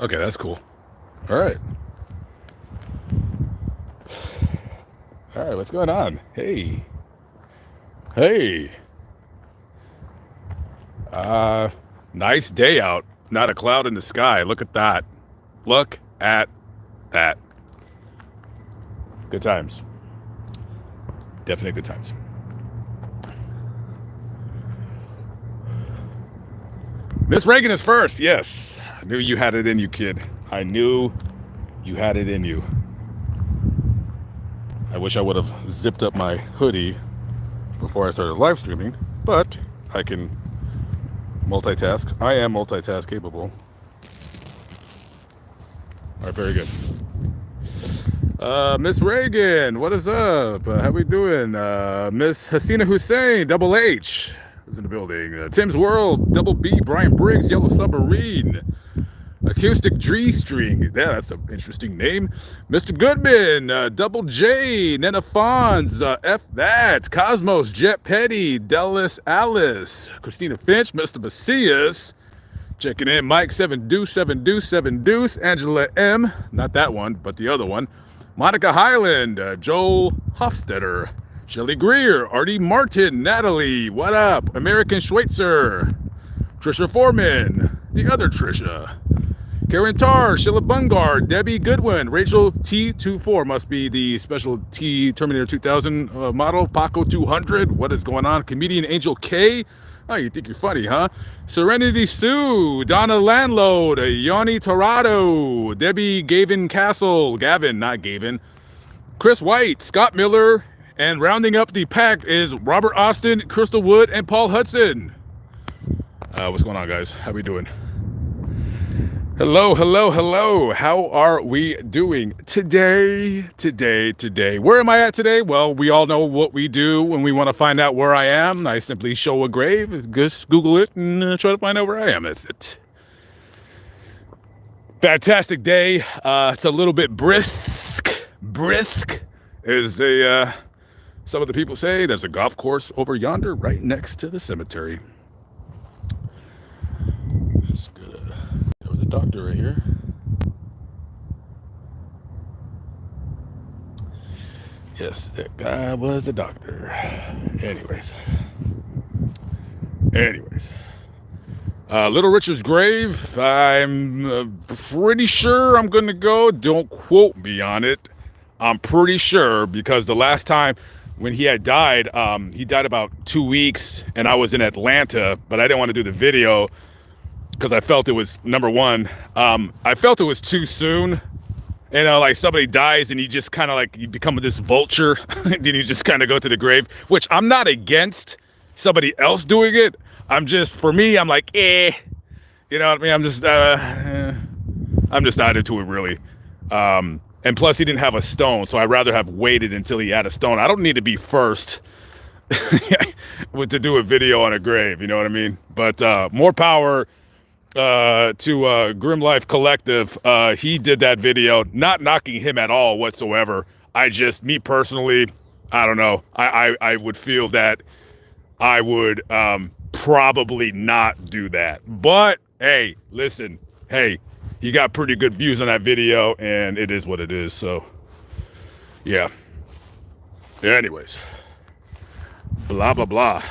Okay, that's cool. All right. All right, what's going on? Hey. Hey. Nice day out. Not a cloud in the sky. Look at that. Look at that. Good times. Definitely good times. Miss Reagan is first. Yes. I knew you had it in you, kid. I knew you had it in you. I wish I would have zipped up my hoodie before I started live streaming, but I can multitask. I am multitask capable. All right, very good. Miss Reagan, what is up? How we doing? Miss Hasina Hussein, Double H, is in the building. Tim's World, Double B, Brian Briggs, Yellow Submarine, Acoustic G String. Yeah, that's an interesting name. Mr. Goodman, Double J, Nana Fonz, F That, Cosmos, Jet Petty, Dallas Alice, Christina Finch, Mr. Macias, checking in, Mike 7 Deuce, 7 Deuce, 7 Deuce, Angela M, not that one, but the other one, Monica Highland, Joel Hofstetter, Shelly Greer, Artie Martin, Natalie, what up, American Schweitzer, Trisha Foreman, the other Trisha, Karen Tarr, Sheila Bungard, Debbie Goodwin, Rachel T24, must be the special T Terminator 2000 model, Paco 200, what is going on, Comedian Angel K, oh, you think you're funny, huh? Serenity Sue, Donna Landlord, Yanni Torado, Debbie Gavin Castle, Gavin, not Gavin, Chris White, Scott Miller, and rounding up the pack is Robert Austin, Crystal Wood, and Paul Hudson. What's going on, guys? How we doing? Hello, hello, hello. How are we doing today? Where am I at today? Well, we all know what we do when we want to find out where I am. I simply show a grave, just Google it, and try to find out where I am. That's it. Fantastic day. It's a little bit brisk. Brisk is some of the people say there's a golf course over yonder right next to the cemetery. That's good. There was a doctor right here. Yes, that guy was the doctor. Anyways. Little Richard's grave. I'm pretty sure I'm going to go. Don't quote me on it. I'm pretty sure because the last time when he had died, he died about 2 weeks and I was in Atlanta, but I didn't want to do the video because I felt it was, number one, I felt it was too soon. You know, like somebody dies and you just kind of like, you become this vulture and then you just kind of go to the grave, which I'm not against somebody else doing it. I'm just, for me, I'm like, you know what I mean? I'm just not into it really. And plus he didn't have a stone, so I'd rather have waited until he had a stone. I don't need to be first to do a video on a grave, you know what I mean? But more power to Grim Life Collective. He did that video, not knocking him at all whatsoever. Me personally, I don't know. I would feel that I would probably not do that. But hey, listen, hey, he got pretty good views on that video and it is what it is. So yeah. Anyways, blah, blah, blah.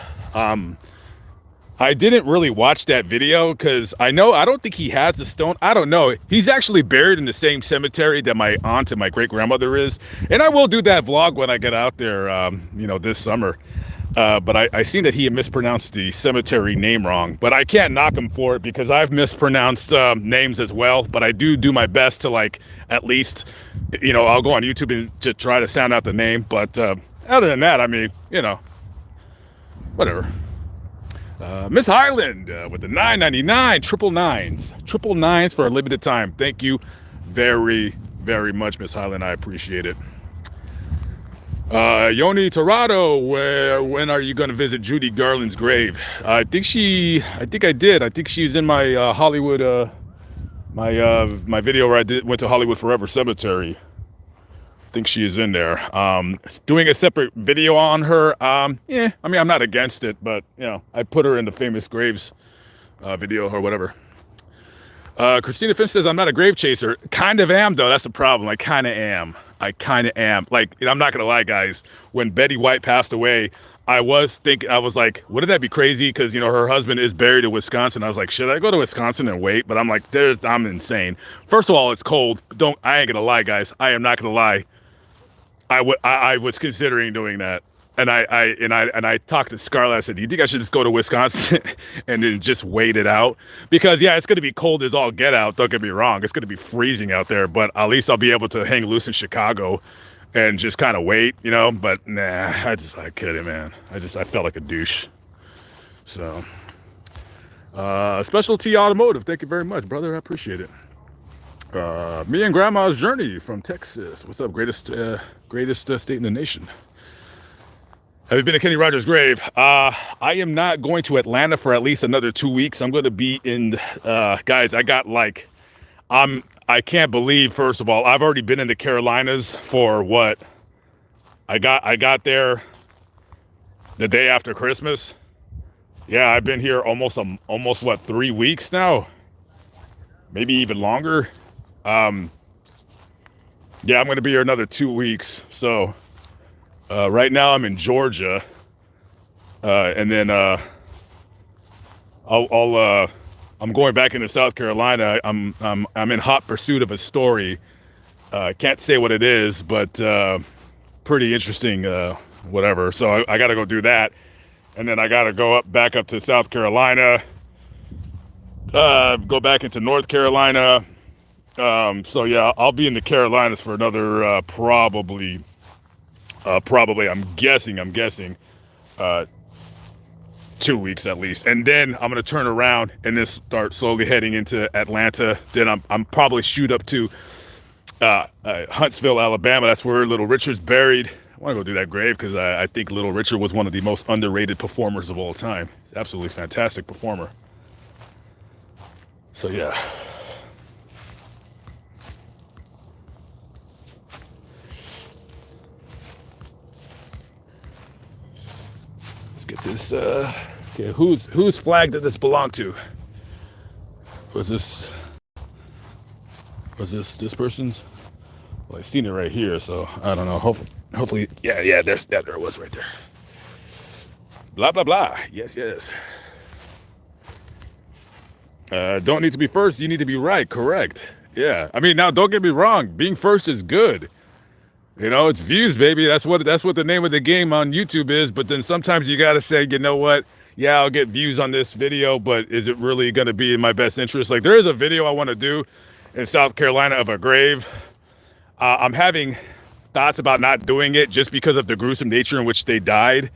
I didn't really watch that video because I don't think he has the stone. I don't know. He's actually buried in the same cemetery that my aunt and my great grandmother is. And I will do that vlog when I get out there, you know, this summer. But I seen that he had mispronounced the cemetery name wrong, but I can't knock him for it because I've mispronounced names as well. But I do my best to, like, at least, you know, I'll go on YouTube and to try to sound out the name. But other than that, I mean, you know, whatever. Miss Highland with the $9.99 triple nines for a limited time. Thank you very, very much, Miss Highland. I appreciate it. Yoni Torado, when are you going to visit Judy Garland's grave? I think I did. I think she's in my Hollywood, my video where I went to Hollywood Forever Cemetery. I think she is in there. Doing a separate video on her. Yeah, I mean, I'm not against it, but you know, I put her in the famous graves video or whatever. Christina Finch says, I'm not a grave chaser. Kind of am, though. That's the problem. I kind of am. I kind of am. Like, I'm not going to lie, guys. When Betty White passed away, I was like, wouldn't that be crazy? Because, her husband is buried in Wisconsin. I was like, should I go to Wisconsin and wait? But I'm like, I'm insane. First of all, it's cold. I ain't going to lie, guys. I am not going to lie. I was considering doing that. And I talked to Scarlett. I said, do you think I should just go to Wisconsin and then just wait it out? Because, yeah, it's going to be cold as all get out. Don't get me wrong. It's going to be freezing out there. But at least I'll be able to hang loose in Chicago and just kind of wait, But, nah, I couldn't, man. I felt like a douche. So, Specialty Automotive. Thank you very much, brother. I appreciate it. Me and Grandma's Journey from Texas. What's up? Greatest state in the nation. Have you been to Kenny Rogers' grave? I am not going to Atlanta for at least another 2 weeks. I'm going to be in, guys, I can't believe, first of all, I've already been in the Carolinas for what? I got there the day after Christmas. Yeah, I've been here almost 3 weeks now? Maybe even longer. Yeah, I'm going to be here another 2 weeks. So, right now I'm in Georgia, and then I'm going back into South Carolina. I'm in hot pursuit of a story. Can't say what it is, but pretty interesting. Whatever. So I got to go do that, and then I got to go back up to South Carolina. Go back into North Carolina. So yeah, I'll be in the Carolinas for another probably I'm guessing 2 weeks at least, and then I'm gonna turn around and then start slowly heading into Atlanta. Then I'm probably shoot up to Huntsville, Alabama. That's where Little Richard's buried. I want to go do that grave because I think Little Richard was one of the most underrated performers of all time. Absolutely fantastic performer. So yeah. Get this, okay, whose flag did this belong to? Was this this person's? Well, I seen it right here, so I don't know. Hopefully, yeah, there it was right there. Blah, blah, blah. Yes. Don't need to be first, you need to be right, correct. Yeah, I mean, now don't get me wrong, being first is good. It's views, baby. That's what the name of the game on YouTube is. But then sometimes you got to say, you know what? Yeah, I'll get views on this video, but is it really going to be in my best interest? Like, there is a video I want to do in South Carolina of a grave. I'm having thoughts about not doing it just because of the gruesome nature in which they died.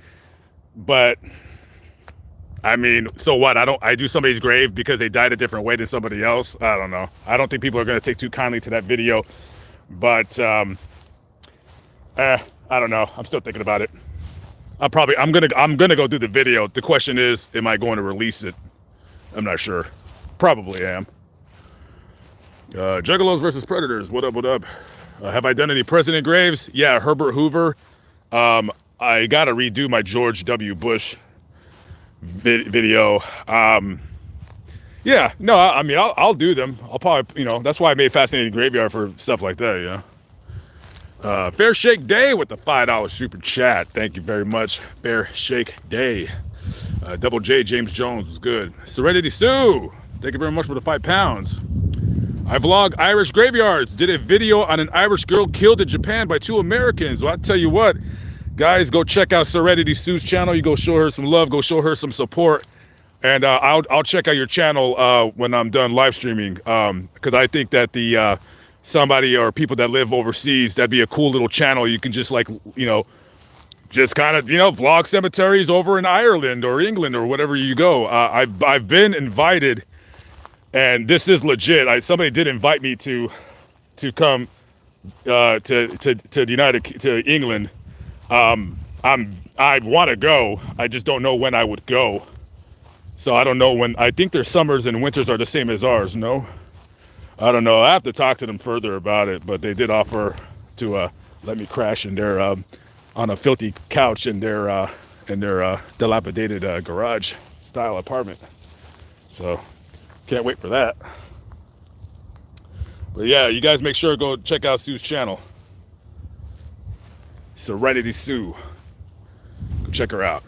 But I mean, so what? I do somebody's grave because they died a different way than somebody else. I don't know. I don't think people are going to take too kindly to that video. But I don't know. I'm still thinking about it. I'm gonna go do the video. The question is, am I going to release it? I'm not sure. Probably am. Juggalos versus Predators. What up? Have I done any president graves? Yeah, Herbert Hoover. I gotta redo my George W. Bush video. Yeah, no, I mean, I'll do them. I'll probably, that's why I made Fascinating Graveyard for stuff like that, Fair Shake Day with the $5 super chat. Thank you very much. Fair Shake Day. Double J, James Jones was good. Serenity Sue, thank you very much for the £5. I vlog Irish graveyards. Did a video on an Irish girl killed in Japan by 2 Americans. Well, I tell you what, guys, go check out Serenity Sue's channel. You go show her some love. Go show her some support. And I'll check out your channel when I'm done live streaming. Because I think that the somebody or people that live overseas, that'd be a cool little channel. You can just just kind of, vlog cemeteries over in Ireland or England or whatever you go. I've been invited, and this is legit. Somebody did invite me to come to England. I want to go. I just don't know when I would go. So I don't know when. I think their summers and winters are the same as ours. No, I don't know. I have to talk to them further about it. But they did offer to let me crash in their on a filthy couch in their dilapidated garage style apartment. So can't wait for that. But yeah, you guys make sure to go check out Sue's channel. Serenity Sue. Go check her out.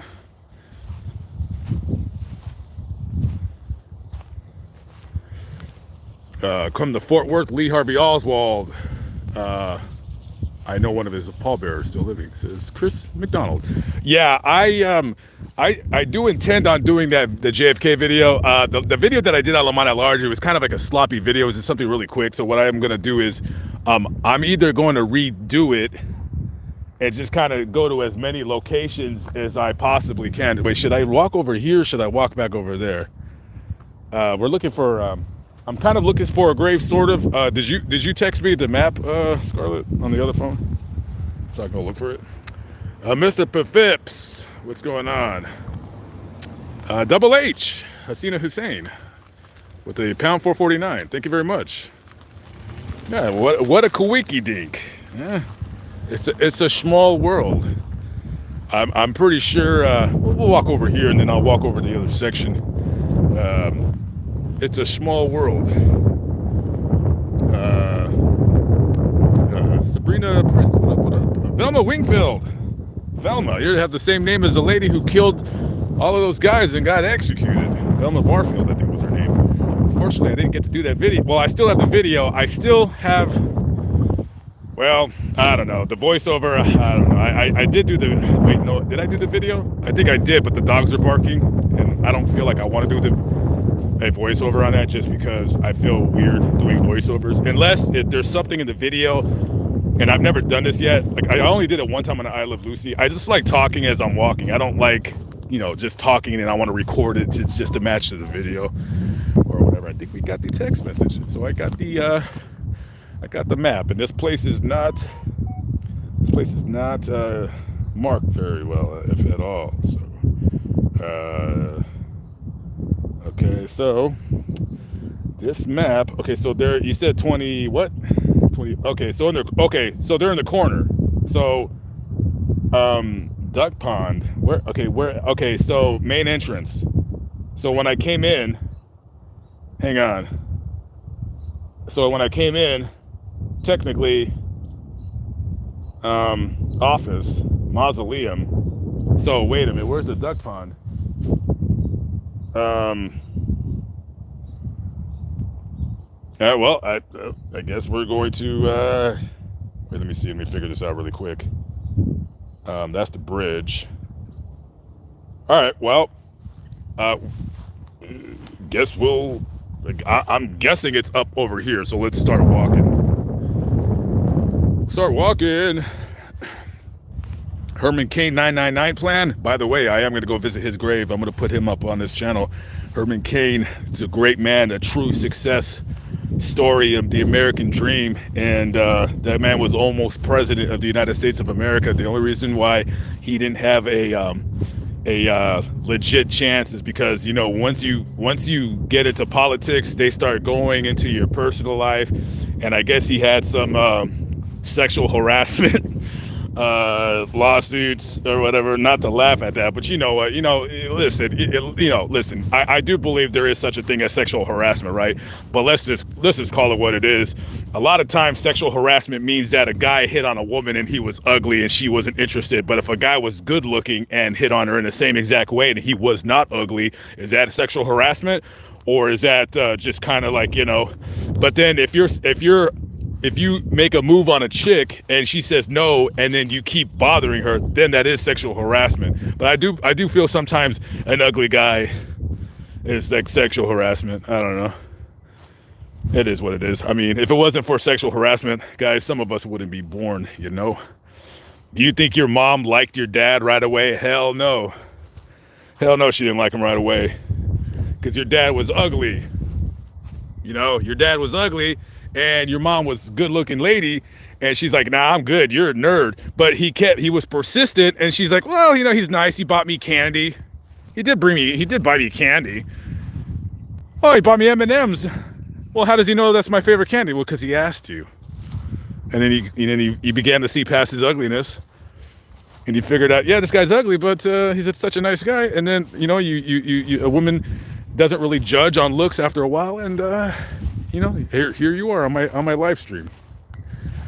Come to Fort Worth, Lee Harvey Oswald. I know one of his pallbearers still living, says Chris McDonald. Yeah, I do intend on doing the JFK video. The video that I did on Lamont at Large, it was kind of like a sloppy video. It was just something really quick. So what I am gonna do is, I'm either going to redo it and just kind of go to as many locations as I possibly can. Wait, should I walk over here? Or should I walk back over there? We're looking for. I'm kind of looking for a grave, sort of. Did you text me the map, Scarlett, on the other phone? So I can go look for it. Mr. Phipps, what's going on? Double H, Hasina Hussein, with the pound 449. Thank you very much. Yeah, what a kawiki dink. Yeah, it's a small world. I'm pretty sure. We'll walk over here, and then I'll walk over to the other section. It's a small world. Sabrina Prince, what up? Velma Wingfield. Velma, you have the same name as the lady who killed all of those guys and got executed. Velma Barfield, I think was her name. Unfortunately, I didn't get to do that video. Well, I still have the video. I still have, well, I don't know. The voiceover, I don't know. I did do the, wait, no, did I do the video? I think I did, but the dogs are barking, and I don't feel like I want to do a voiceover on that just because I feel weird doing voiceovers. Unless there's something in the video, and I've never done this yet. Like, I only did it one time on I Love Lucy. I just like talking as I'm walking. I don't like, just talking and I want to record it just to match to the video or whatever. I think we got the text message. So I got the map, and this place is not marked very well, if at all. So, okay, so this map. Okay, so there you said 20 what? 20. Okay, so they're in the corner. So, Duck Pond. Where? Okay, so main entrance. So when I came in, hang on. So when I came in, technically, office, mausoleum. So wait a minute, where's the Duck Pond? Well, I guess we're going to, wait, let me figure this out really quick. That's the bridge. All right, well, guess I'm guessing it's up over here, so let's start walking. Herman Cain 999 plan. By the way, I am going to go visit his grave. I'm going to put him up on this channel. Herman Cain is a great man, a true success story of the American dream, and that man was almost president of the United States of America. The only reason why he didn't have a legit chance is because once you get into politics, they start going into your personal life, and I guess he had some sexual harassment lawsuits or whatever. Not to laugh at that, but listen, I do believe there is such a thing as sexual harassment, right? But let's just call it what it is. A lot of times sexual harassment means that a guy hit on a woman and he was ugly and she wasn't interested. But if a guy was good looking and hit on her in the same exact way and he was not ugly, is that sexual harassment? Or is that just kind of like, but then if you make a move on a chick and she says no, and then you keep bothering her, then that is sexual harassment. But I do feel sometimes an ugly guy is like sexual harassment. I don't know. It is what it is. I mean, if it wasn't for sexual harassment, guys, some of us wouldn't be born, Do you think your mom liked your dad right away? Hell no. Hell no, she didn't like him right away. Because your dad was ugly. Your dad was ugly. And your mom was a good-looking lady, and she's like, "Nah, I'm good. You're a nerd." But he was persistent, and she's like, "Well, he's nice. He bought me candy. He did buy me candy. Oh, he bought me M&Ms. Well, how does he know that's my favorite candy? Well, because he asked you." And then he began to see past his ugliness, and he figured out, yeah, this guy's ugly, but he's such a nice guy. And then a woman doesn't really judge on looks after a while, and you know, here you are on my live stream.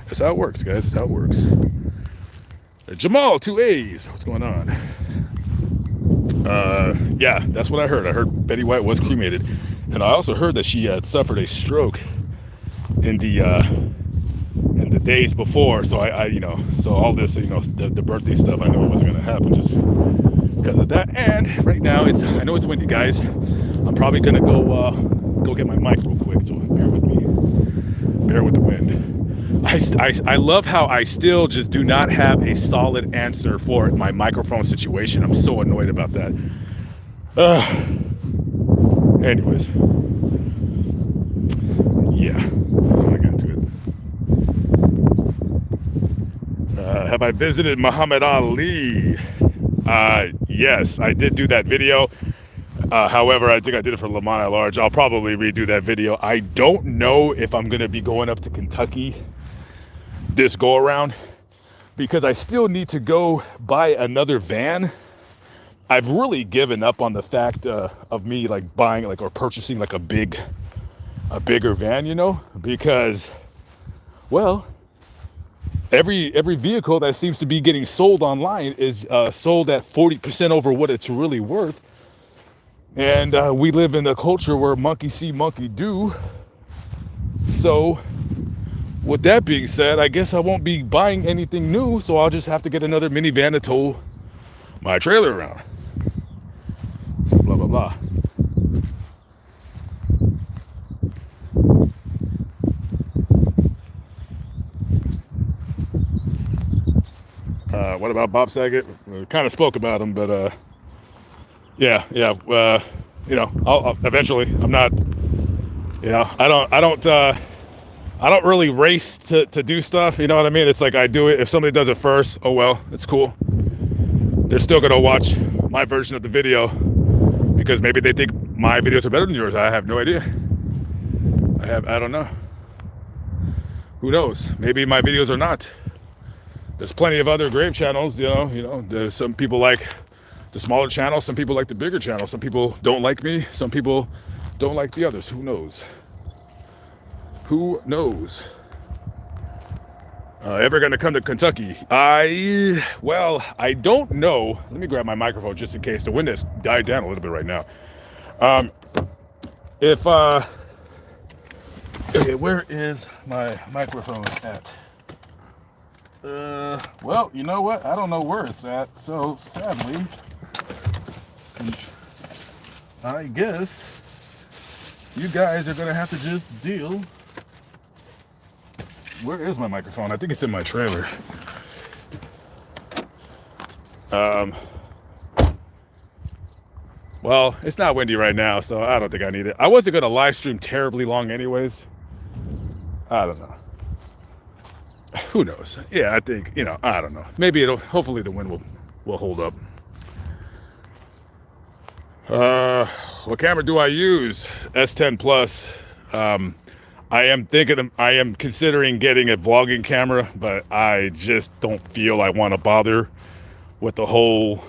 That's how it works, guys. That's how it works. Jamal, 2A's. What's going on? Yeah, that's what I heard. I heard Betty White was cremated, and I also heard that she had suffered a stroke in the days before. So I you know, so all this, you know, the birthday stuff, I know it wasn't gonna happen just because of that. And right now I know it's windy, guys. I'm probably gonna go get my mic real quick. So bear with me. Bear with the wind. I love how I still just do not have a solid answer for my microphone situation. I'm so annoyed about that. Anyways, yeah, I'm gonna get into it. Have I visited Muhammad Ali? Yes, I did do that video. However, I think I did it for Le Mans at Large. I'll probably redo that video. I don't know if I'm gonna be going up to Kentucky this go around, because I still need to go buy another van. I've really given up on the fact of me like buying like or purchasing like a bigger van, you know, because, well, every vehicle that seems to be getting sold online is sold at 40% over what it's really worth. And we live in a culture where monkey see, monkey do. So with that being said, I guess I won't be buying anything new, so I'll just have to get another minivan to tow my trailer around. So blah, blah, blah. What about Bob Saget? We kind of spoke about him, but yeah. You know, I'll eventually. I'm not. You know, I don't really race to do stuff. You know what I mean? It's like I do it. If somebody does it first, oh well, it's cool. They're still gonna watch my version of the video because maybe they think my videos are better than yours. I have no idea. I don't know. Who knows? Maybe my videos are not. There's plenty of other grave channels, you know, there's some people like the smaller channel, some people like the bigger channel, some people don't like me, some people don't like the others. Who knows? Who knows? Ever gonna come to Kentucky? I don't know. Let me grab my microphone just in case. The wind has died down a little bit right now. Okay, where is my microphone at? Well, you know what? I don't know where it's at, so sadly, I guess you guys are gonna have to just deal. Where is my microphone? I think it's in my trailer. Well, it's not windy right now, so I don't think I need it. I wasn't gonna live stream terribly long anyways. I don't know. Who knows? Yeah, I think, you know, I don't know. Maybe hopefully the wind will hold up. What camera do I use? S10 Plus. I am considering getting a vlogging camera, but I just don't feel I want to bother with the whole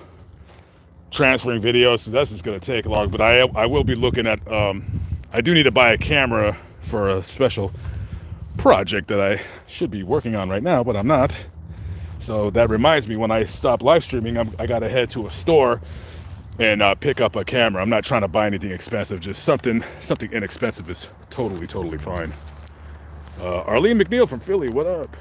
transferring videos. So that's just going to take long, but I will be looking at, I do need to buy a camera for a special project that I should be working on right now, but I'm not. So that reminds me, when I stop live streaming, I got to head to a store and pick up a camera. I'm not trying to buy anything expensive, just something inexpensive is totally fine. Arlene McNeil from Philly, what up?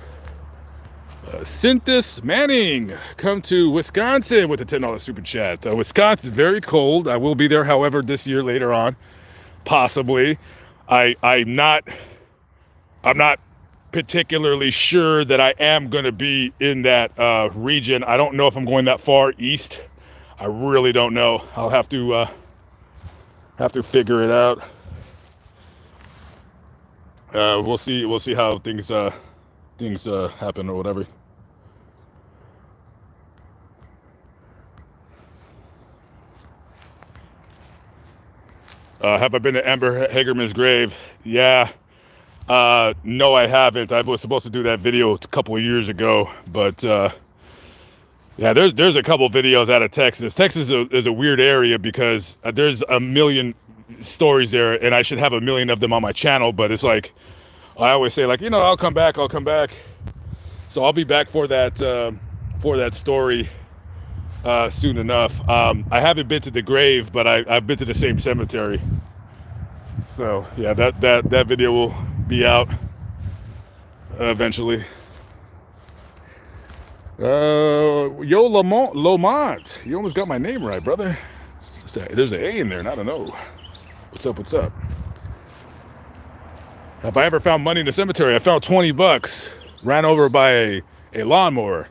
Cynthis Manning, come to Wisconsin with a $10 super chat. Wisconsin's very cold. I will be there, however, this year later on, possibly. I'm not particularly sure that I am going to be in that region. I don't know if I'm going that far east. I really don't know. I'll have to figure it out. We'll see how things happen or whatever. Have I been to Amber Hagerman's grave? Yeah. No, I haven't. I was supposed to do that video a couple of years ago, but yeah, there's a couple videos out of Texas. Texas is a weird area because there's a million stories there, and I should have a million of them on my channel. But it's like I always say, like, I'll come back. So I'll be back for that story soon enough. I haven't been to the grave, but I've been to the same cemetery. So yeah, that video will be out eventually. Yo, Lamont, you almost got my name right, brother. There's an A in there, and I don't know. What's up? Have I ever found money in the cemetery? I found 20 bucks, ran over by a lawnmower.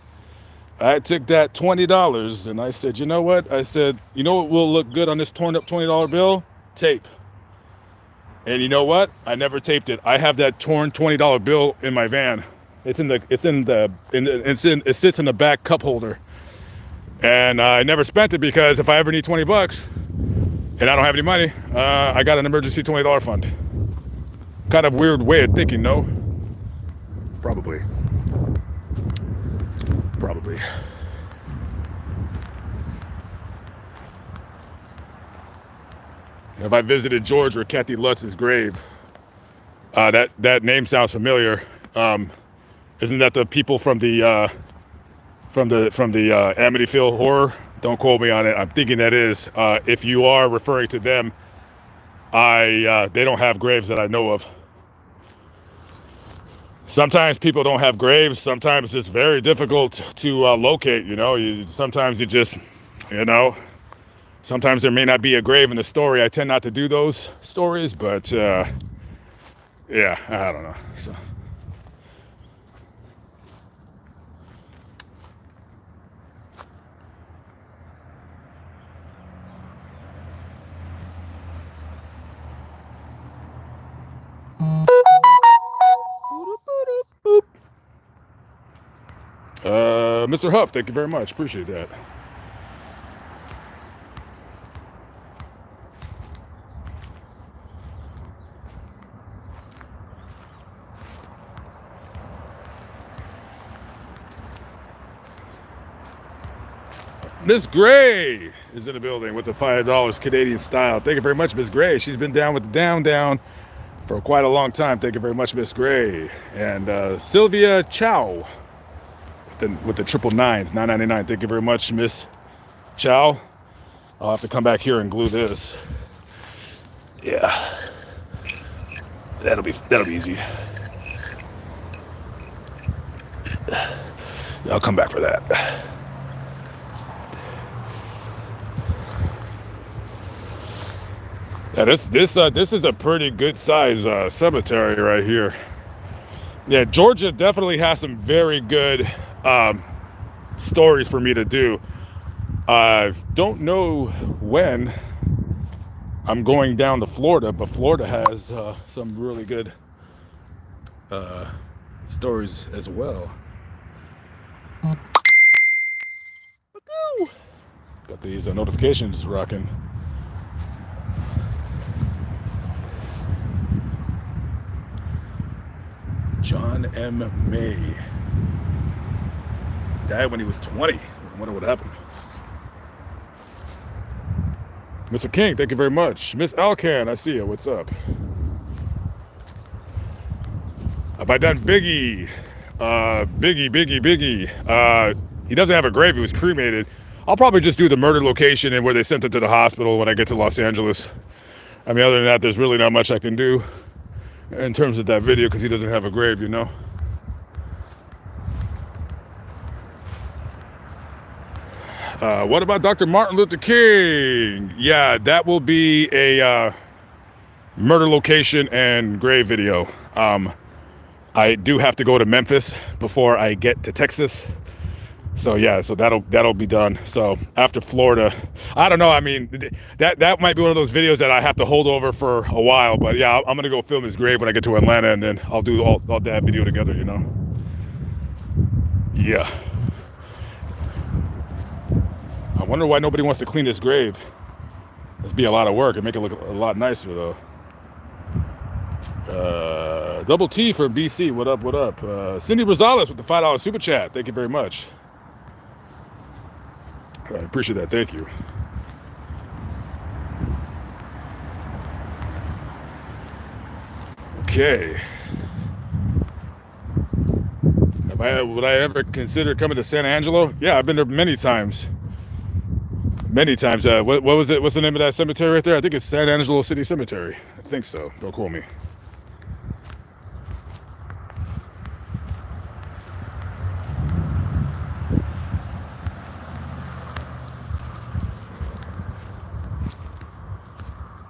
I took that $20 and I said, you know what? I said, you know what will look good on this torn up $20 bill? Tape. And you know what? I never taped it. I have that torn $20 bill in my van. It sits in the back cup holder. And I never spent it because if I ever need 20 bucks and I don't have any money, I got an emergency $20 fund. Kind of weird way of thinking, no? Probably. Have I visited George or Kathy Lutz's grave? That name sounds familiar. Isn't that the people from the Amityville horror? Don't quote me on it. I'm thinking that is. If you are referring to them, they don't have graves that I know of. Sometimes people don't have graves. Sometimes it's very difficult to locate. Sometimes you just, sometimes there may not be a grave in the story. I tend not to do those stories, but yeah, I don't know. So. Mr. Huff, thank you very much. Appreciate that. Miss Gray is in the building with the $5 Canadian style. Thank you very much, Miss Gray. She's been down with the down for quite a long time. Thank you very much, Miss Gray. And Sylvia Chow with the 999s, $9.99. Thank you very much, Miss Chow. I'll have to come back here and glue this. Yeah, that'll be easy. I'll come back for that. Yeah, this is a pretty good size cemetery right here. Yeah, Georgia definitely has some very good stories for me to do. I don't know when I'm going down to Florida, but Florida has some really good stories as well. Got these notifications rocking. John M. May died when he was 20. I wonder what happened. Mr. King, thank you very much. Miss Alcan, I see you. What's up? Have I done Biggie? Biggie. He doesn't have a grave. He was cremated. I'll probably just do the murder location and where they sent him to the hospital when I get to Los Angeles. I mean, other than that, there's really not much I can do in terms of that video because he doesn't have a grave, What about Dr. Martin Luther King? Yeah, that will be a murder location and grave video. I do have to go to Memphis before I get to Texas. So yeah, so that'll be done. So after Florida, I don't know. I mean, that might be one of those videos that I have to hold over for a while. But yeah, I'm gonna go film his grave when I get to Atlanta, and then I'll do all that video together. Yeah. I wonder why nobody wants to clean this grave. It'd be a lot of work and make it look a lot nicer though. Double T for BC. What up? Cindy Rosales with the $5 super chat. Thank you very much. I appreciate that. Thank you. Okay. Would I ever consider coming to San Angelo? Yeah, I've been there many times. Many times. What was it? What's the name of that cemetery right there? I think it's San Angelo City Cemetery. I think so. Don't quote me.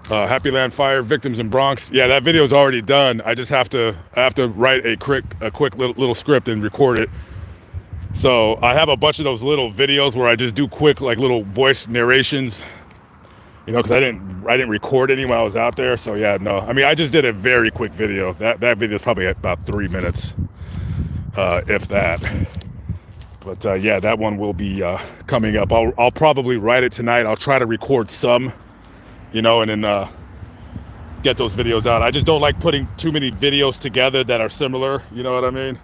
Happy Land fire victims in Bronx. Yeah, that video is already done. I just have to write a quick little script and record it. So I have a bunch of those little videos where I just do quick like little voice narrations. You know, because I didn't record any when I was out there. So yeah, no. I mean, I just did a very quick video. That video is probably about 3 minutes, if that. But yeah, that one will be coming up. I'll probably write it tonight. I'll try to record some, you know, and then get those videos out. I just don't like putting too many videos together that are similar. You know what I mean?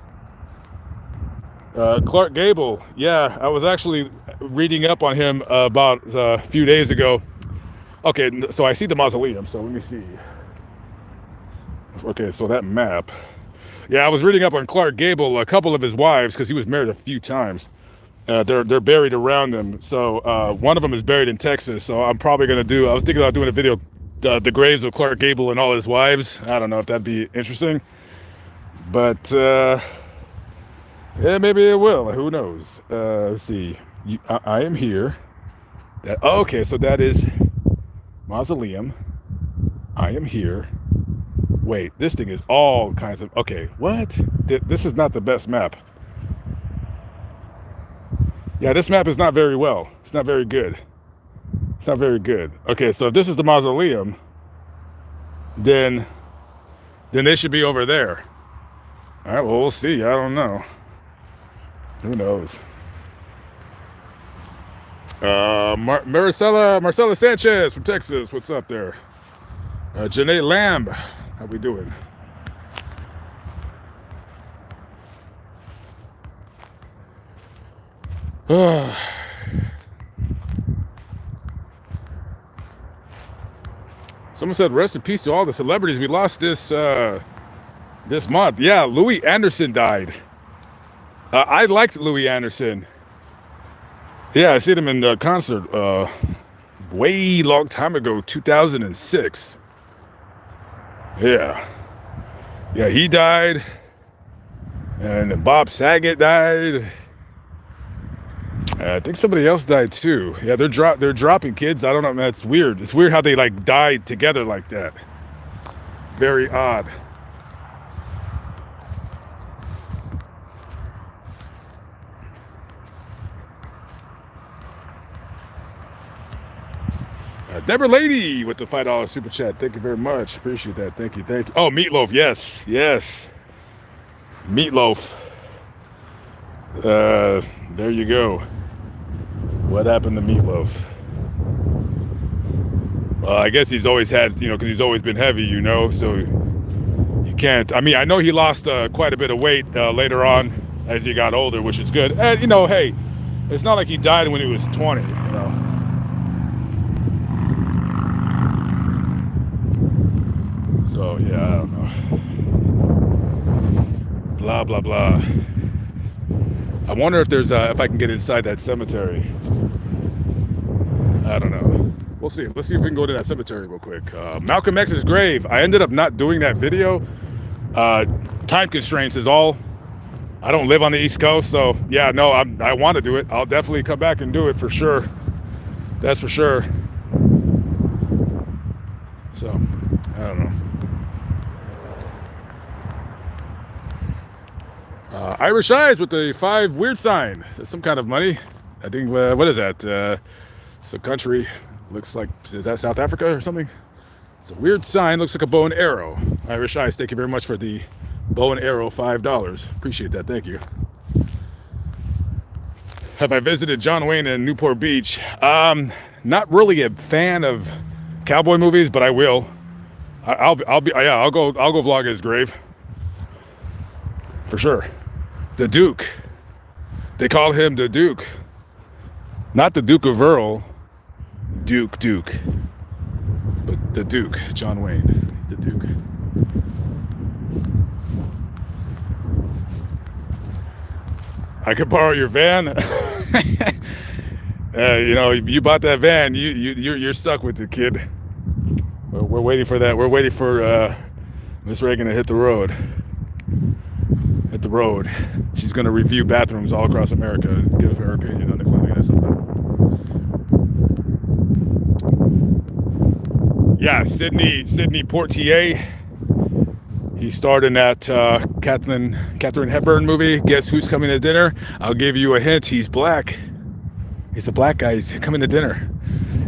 Clark Gable. Yeah, I was actually reading up on him about a few days ago. Okay, so I see the mausoleum, so let me see. Okay, so that map. Yeah, I was reading up on Clark Gable, a couple of his wives, because he was married a few times. They're buried around them. So one of them is buried in Texas, so I'm probably going to do, I was thinking about doing a video, the graves of Clark Gable and all his wives. I don't know if that'd be interesting. But, yeah, maybe it will. Who knows? Let's see. I am here. Okay, so that is... Mausoleum. I am here. Wait, this thing is all kinds of... Okay, what? This is not the best map. Yeah, this map is not very well. It's not very good. It's not very good. Okay, so if this is the mausoleum, then they should be over there. All right, well, we'll see. I don't know. Who knows? Marcela Sanchez from Texas. What's up there? Janae Lamb. How we doing? Someone said, rest in peace to all the celebrities we lost this month. Yeah, Louis Anderson died. I liked Louis Anderson. Yeah, I seen him in the concert way long time ago, 2006. Yeah, he died, and Bob Saget died. I think somebody else died too. Yeah, they're dropping kids. I don't know, man. It's weird. It's weird how they like died together like that. Very odd. Deborah Lady with the $5 super chat. Thank you very much. Appreciate that. Thank you. Oh, Meatloaf. Yes. Meatloaf. There you go. What happened to Meatloaf? I guess he's always had, you know, because he's always been heavy, you know, so you can't. I mean, I know he lost quite a bit of weight later on as he got older, which is good. And, you know, hey, it's not like he died when he was 20, you know. So, yeah, I don't know. Blah, blah, blah. I wonder if there's, if I can get inside that cemetery. I don't know. We'll see. Let's see if we can go to that cemetery real quick. Malcolm X's grave. I ended up not doing that video. Time constraints is all. I don't live on the East Coast, so yeah, no, I want to do it. I'll definitely come back and do it for sure. That's for sure. So, I don't know. Irish Eyes with the 5 weird sign. That's some kind of money. I think, what is that? It's a country. Looks like, is that South Africa or something? It's a weird sign. Looks like a bow and arrow. Irish Eyes, thank you very much for the bow and arrow, $5. Appreciate that. Thank you. Have I visited John Wayne in Newport Beach? Not really a fan of cowboy movies, but I will. I'll go vlog his grave. For sure. The Duke. They call him the Duke. Not the Duke of Earl. Duke. But the Duke, John Wayne. He's the Duke. I could borrow your van. You know, you bought that van. You're stuck with it, kid. We're waiting for that. We're waiting for Miss Reagan to hit the road. Hit the road. She's going to review bathrooms all across America and give her opinion on the cleanliness of them. Yeah, Sidney Portier. He starred in that Katharine Hepburn movie. Guess who's coming to dinner? I'll give you a hint. He's black. He's a black guy. He's coming to dinner.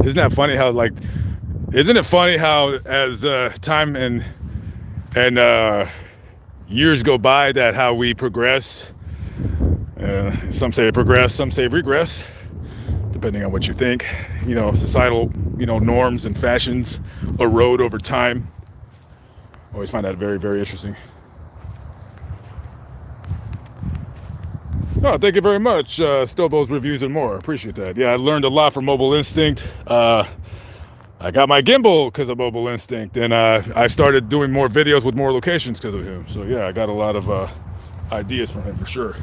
Isn't that funny? How isn't it funny how as time and years go by that how we progress? Some say progress, some say regress, depending on what you think. You know, societal norms and fashions erode over time. Always find that very, very interesting. Oh, thank you very much, Stobo's Reviews and More. Appreciate that. Yeah, I learned a lot from Mobile Instinct. I got my gimbal because of Mobile Instinct, and I started doing more videos with more locations because of him. So yeah, I got a lot of ideas from him for sure.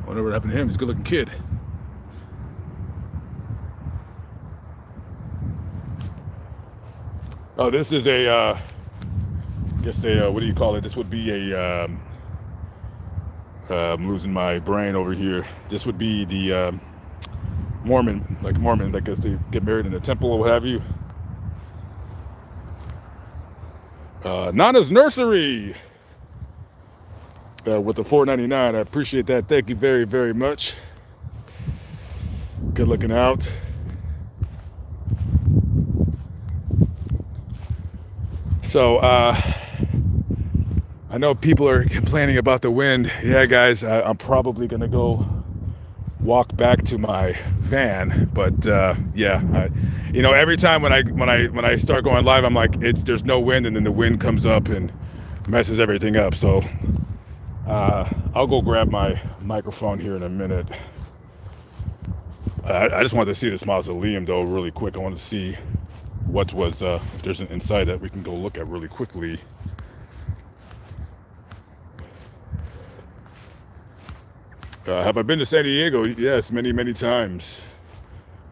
Whatever happened to him, he's a good-looking kid. Oh, this is I guess what do you call it? This would be I'm losing my brain over here. This would be the Mormon, I guess they get married in a temple or what have you. Nana's Nursery with the $4.99. I appreciate that. Thank you very, very much. Good looking out. So I know people are complaining about the wind. Yeah, guys, I'm probably gonna go walk back to my van. But yeah, every time when I start going live, I'm like, there's no wind, and then the wind comes up and messes everything up. So I'll go grab my microphone here in a minute. I just wanted to see this mausoleum though really quick. I want to see what was if there's an inside that we can go look at really quickly. Have I been to San Diego? Yes, many times.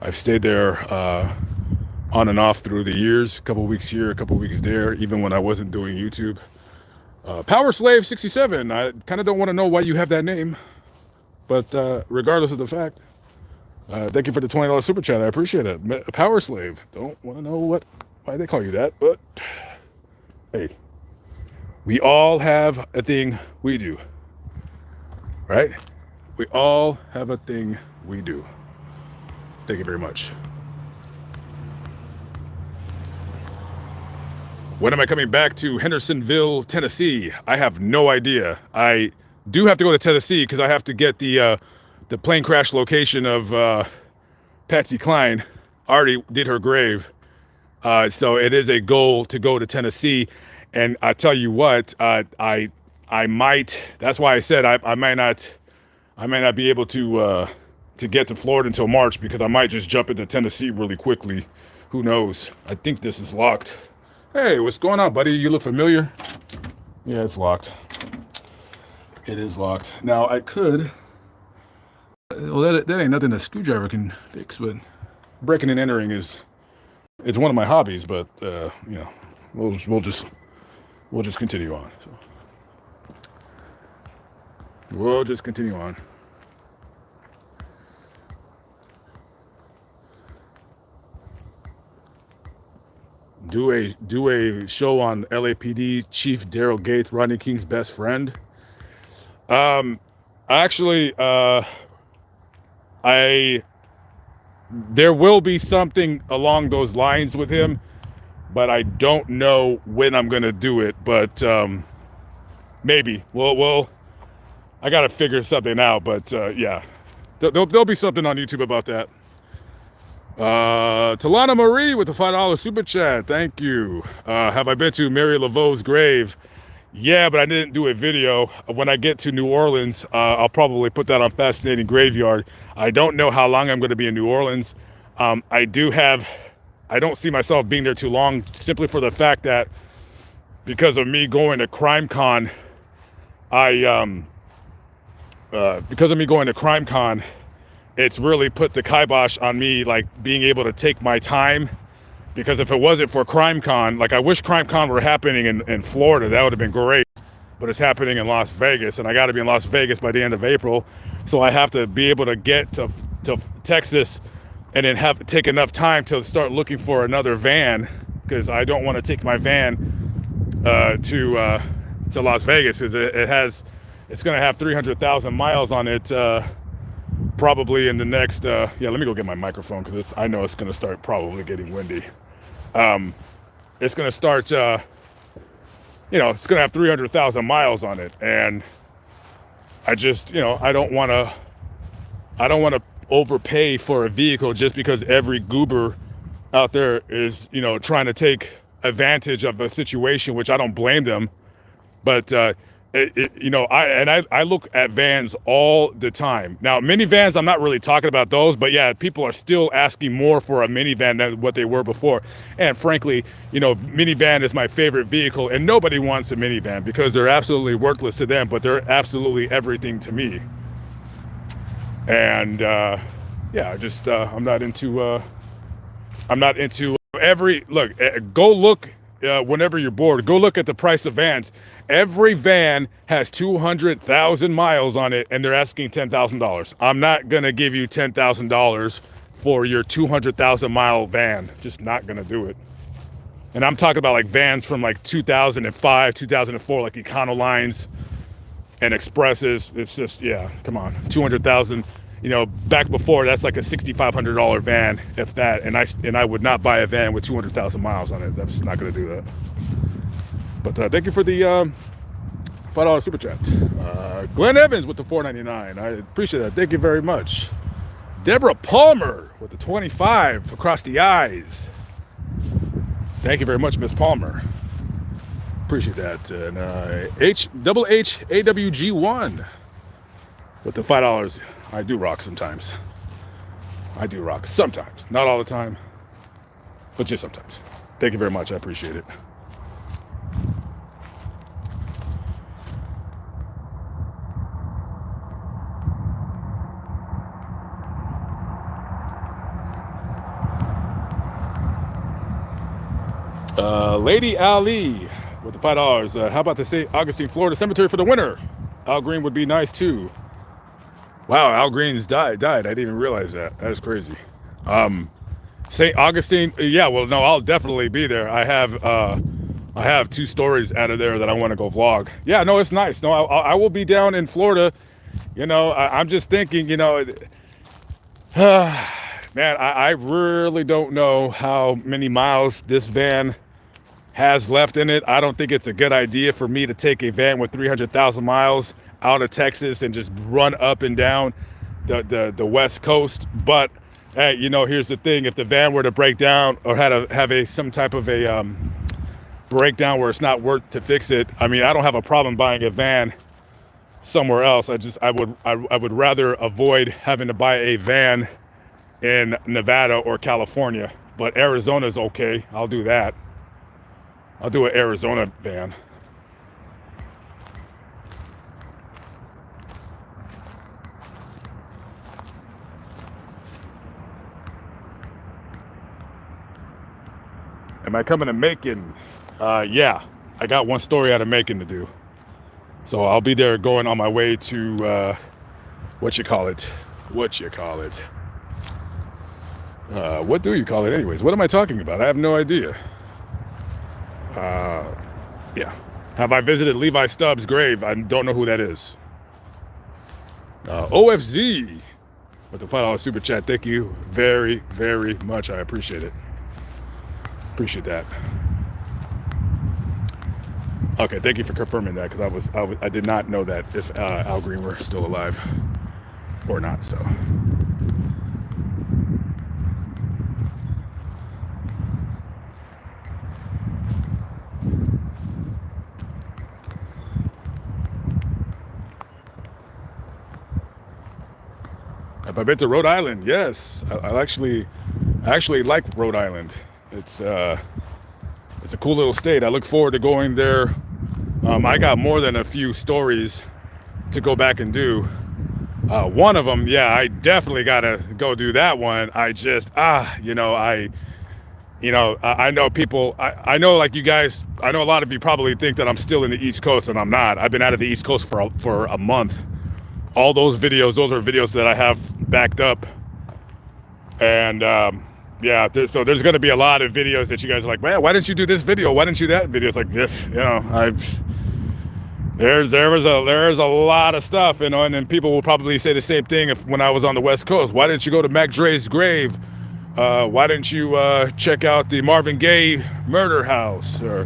I've stayed there on and off through the years. A couple weeks here, a couple weeks there, even when I wasn't doing YouTube. Power Slave 67. I kind of don't want to know why you have that name, but regardless of the fact, thank you for the $20 super chat. I appreciate it. Power Slave. Don't want to know why they call you that, but hey, we all have a thing we do, right? We all have a thing we do. Thank you very much. When am I coming back to Hendersonville, Tennessee? I have no idea. I do have to go to Tennessee because I have to get the plane crash location of Patsy Cline. I already did her grave. So it is a goal to go to Tennessee. And I tell you what, I might, that's why I said I might not be able to get to Florida until March, because I might just jump into Tennessee really quickly. Who knows? I think this is locked. Hey, what's going on, buddy? You look familiar. Yeah, it's locked. It is locked. Now I could. Well, that ain't nothing a screwdriver can fix, but breaking and entering it's one of my hobbies. But we'll just continue on. So we'll just continue on. Do a show on LAPD Chief Daryl Gates, Rodney King's best friend. Actually, there will be something along those lines with him, but I don't know when I'm gonna do it. But maybe. Well, I gotta figure something out. But yeah, there'll be something on YouTube about that. Talana Marie with the $5 super chat. Thank you. Have I been to Mary Laveau's grave? Yeah, but I didn't do a video. When I get to New Orleans, I'll probably put that on Fascinating Graveyard. I don't know how long I'm going to be in New Orleans. I don't see myself being there too long, simply for the fact that because of me going to CrimeCon, because of me going to CrimeCon, it's really put the kibosh on me, like being able to take my time. Because if it wasn't for CrimeCon, like I wish CrimeCon were happening in Florida, that would have been great. But it's happening in Las Vegas, and I got to be in Las Vegas by the end of April. So I have to be able to get to Texas and then take enough time to start looking for another van, because I don't want to take my van to Las Vegas, because it's going to have 300,000 miles on it probably in the next yeah, let me go get my microphone, because I know it's going to start probably getting windy. It's going to start you know, it's going to have 300,000 miles on it, and I just, you know, I don't want to overpay for a vehicle just because every goober out there is, you know, trying to take advantage of a situation, which I don't blame them. But you know, I look at vans all the time. Now, minivans, I'm not really talking about those, but yeah, people are still asking more for a minivan than what they were before. And frankly, you know, minivan is my favorite vehicle, and nobody wants a minivan because they're absolutely worthless to them, but they're absolutely everything to me. And yeah, just I'm not into every look. Go look whenever you're bored. Go look at the price of vans. Every van has 200,000 miles on it, and they're asking $10,000. I'm not gonna give you $10,000 for your 200,000 mile van. Just not gonna do it. And I'm talking about like vans from like 2005, 2004, like Econolines and Expresses. It's just, yeah, come on, 200,000. You know, back before, that's like a $6,500 van, if that. And I would not buy a van with 200,000 miles on it. I'm just not going to do that. But thank you for the $5 super chat. Glenn Evans with the $4.99. I appreciate that. Thank you very much. Deborah Palmer with the 25 across the eyes. Thank you very much, Miss Palmer. Appreciate that. And HHAWG1 with the $5. I do rock sometimes. I do rock sometimes. Not all the time, but just sometimes. Thank you very much. I appreciate it. Lady Ali with the $5. How about the St. Augustine, Florida Cemetery for the winter? Al Green would be nice too. Wow, Al Green's died. I didn't even realize that. That is crazy. St. Augustine, yeah, well, no, I'll definitely be there. I have 2 stories out of there that I want to go vlog. Yeah, no, it's nice. No, I will be down in Florida. You know, I'm just thinking, you know, man, I really don't know how many miles this van has left in it. I don't think it's a good idea for me to take a van with 300,000 miles out of Texas and just run up and down the West Coast. But hey, you know, here's the thing: if the van were to break down or have some type of a breakdown where it's not worth to fix it, I mean, I don't have a problem buying a van somewhere else. I would rather avoid having to buy a van in Nevada or California. But Arizona's okay. I'll do that. I'll do an Arizona van. Am I coming to Macon? Yeah, I got one story out of Macon to do. So I'll be there going on my way to, what do you call it? What do you call it anyways? What am I talking about? I have no idea. Yeah. Have I visited Levi Stubbs' grave? I don't know who that is. OFZ with the $5 super chat. Thank you very, very much. I appreciate it. Appreciate that. Okay, thank you for confirming that, because I did not know that if Al Green were still alive or not. So. Have I been to Rhode Island? Yes, I actually like Rhode Island. It's a cool little state. I look forward to going there. I got more than a few stories to go back and do. One of them, yeah, I definitely gotta go do that one. I just, I know people, I know like you guys, I know a lot of you probably think that I'm still in the East Coast, and I'm not. I've been out of the East Coast for a month. All those are videos that I have backed up. And yeah, so there's going to be a lot of videos that you guys are like, man, why didn't you do this video? Why didn't you do that video? It's like, there's a lot of stuff, and then people will probably say the same thing when I was on the West Coast. Why didn't you go to Mac Dre's grave? Why didn't you check out the Marvin Gaye murder house or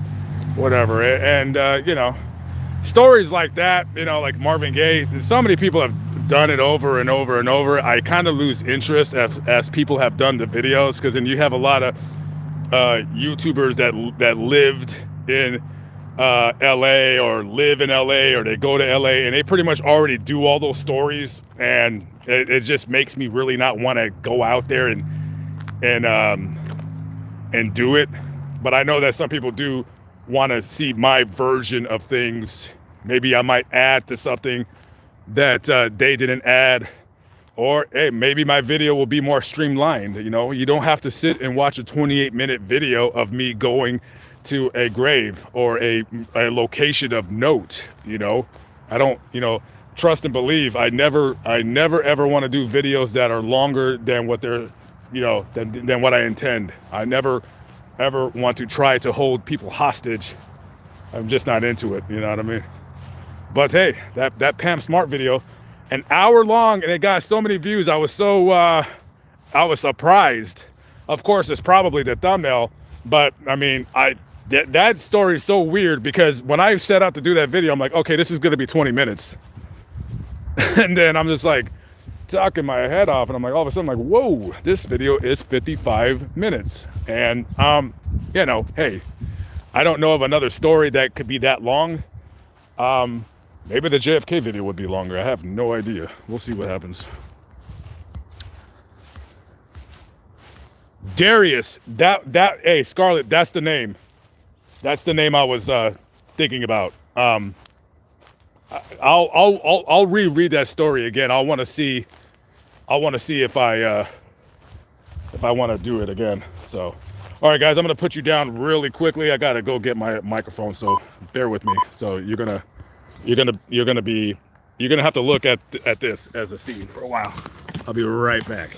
whatever? And stories like that, like Marvin Gaye, so many people have done it over and over and over. I kind of lose interest as people have done the videos, because then you have a lot of YouTubers that lived in LA or live in LA, or they go to LA, and they pretty much already do all those stories, and it just makes me really not want to go out there and do it. But I know that some people do want to see my version of things. Maybe I might add to something that they didn't add, or hey, maybe my video will be more streamlined. You don't have to sit and watch a 28-minute video of me going to a grave or a location of note. I don't, trust and believe. I never ever want to do videos that are longer than what they're, than what I intend. I never ever want to try to hold people hostage. I'm just not into it. You know what I mean? But hey, that Pam Smart video, an hour long, and it got so many views. I was surprised. Of course, it's probably the thumbnail, but I mean, that story is so weird, because when I set out to do that video, I'm like, okay, this is gonna be 20 minutes. And then I'm just like talking my head off, and I'm like, all of a sudden, I'm like, whoa, this video is 55 minutes. And hey, I don't know of another story that could be that long. Maybe the JFK video would be longer. I have no idea. We'll see what happens. Darius, hey, Scarlett, that's the name. That's the name I was thinking about. I'll reread that story again. I want to see if I want to do it again. So, all right, guys, I'm gonna put you down really quickly. I gotta go get my microphone, so bear with me. So you're gonna have to look at this as a scene for a while. I'll be right back.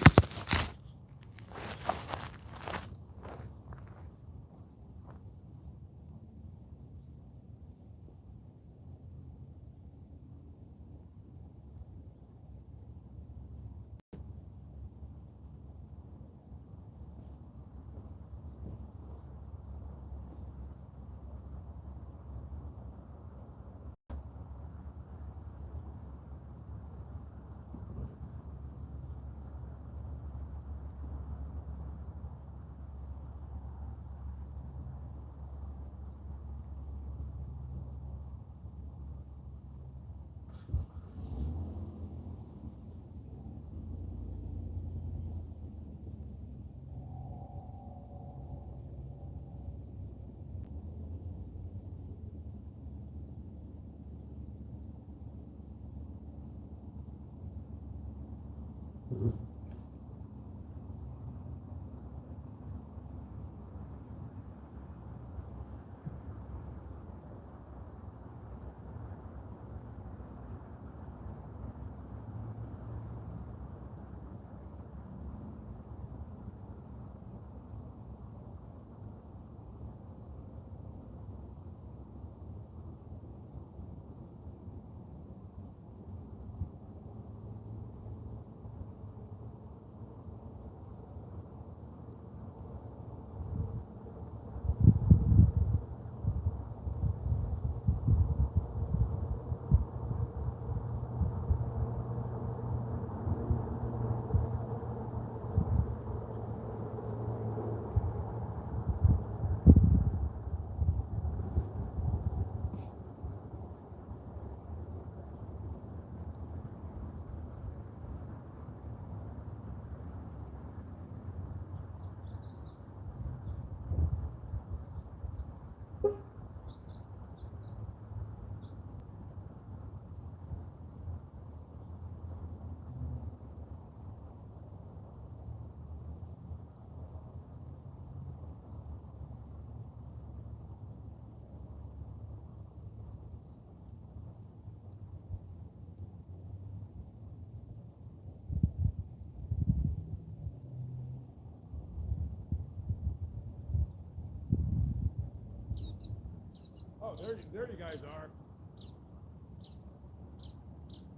there you guys are.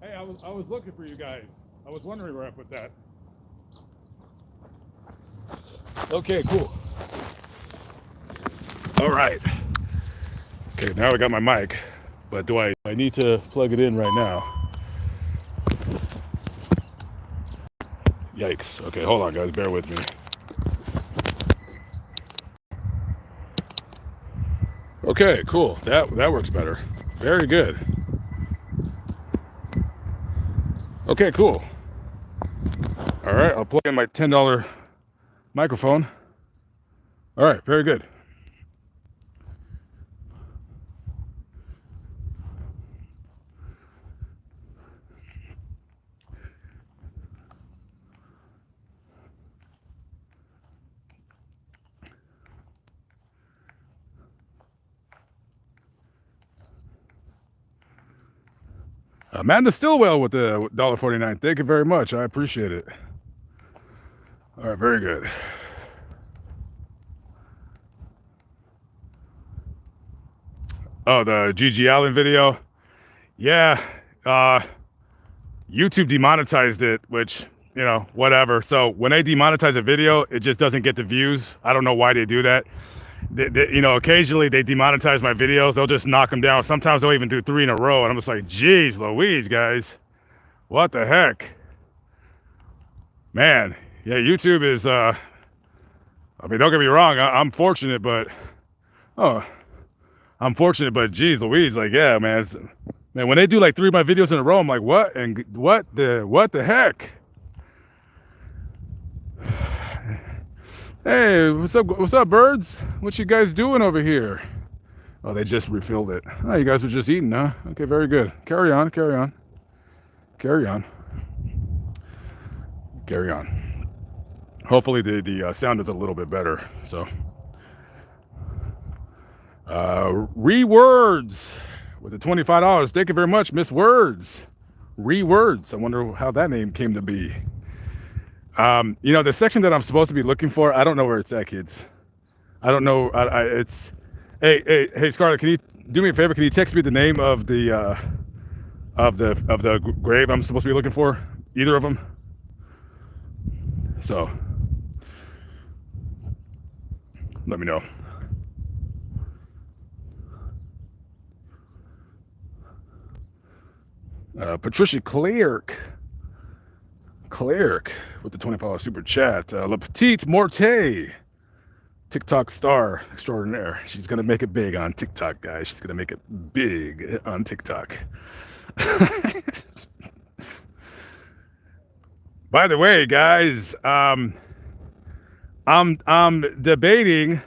Hey, I was looking for you guys. I was wondering where I put that. Okay, cool. All right. Okay, now I got my mic, but do I need to plug it in right now? Yikes. Okay, hold on, guys. Bear with me. Okay, cool. That works better. Very good. Okay, cool. All right, I'll plug in my $10 microphone. All right, very good. Amanda Stillwell with the $1.49. Thank you very much. I appreciate it. All right, very good. Oh, the Gigi Allen video? Yeah. YouTube demonetized it, which, you know, whatever. So when they demonetize a video, it just doesn't get the views. I don't know why they do that. You know, occasionally they demonetize my videos. They'll just knock them down. Sometimes they'll even do 3 in a row. And I'm just like, geez Louise, guys. What the heck? Man, yeah, YouTube is, I mean, don't get me wrong. I'm fortunate, but, geez Louise, like, yeah, man. Man, when they do like 3 of my videos in a row, I'm like, what? And what the heck? Hey, what's up, birds? What you guys doing over here? Oh, they just refilled it. Oh, you guys were just eating, huh? Okay, very good. Carry on. Hopefully the sound is a little bit better. So, Rewords with the $25. Thank you very much, Miss Words. Rewords. I wonder how that name came to be. You know, the section that I'm supposed to be looking for, I don't know where it's at, kids. I don't know. It's. Hey, Scarlett, can you do me a favor? Can you text me the name of the grave I'm supposed to be looking for? Either of them. So, let me know. Patricia Clerk with the $20 super chat. La Petite Morte, TikTok star extraordinaire. She's gonna make it big on TikTok, guys. She's gonna make it big on TikTok. By the way, guys, I'm debating.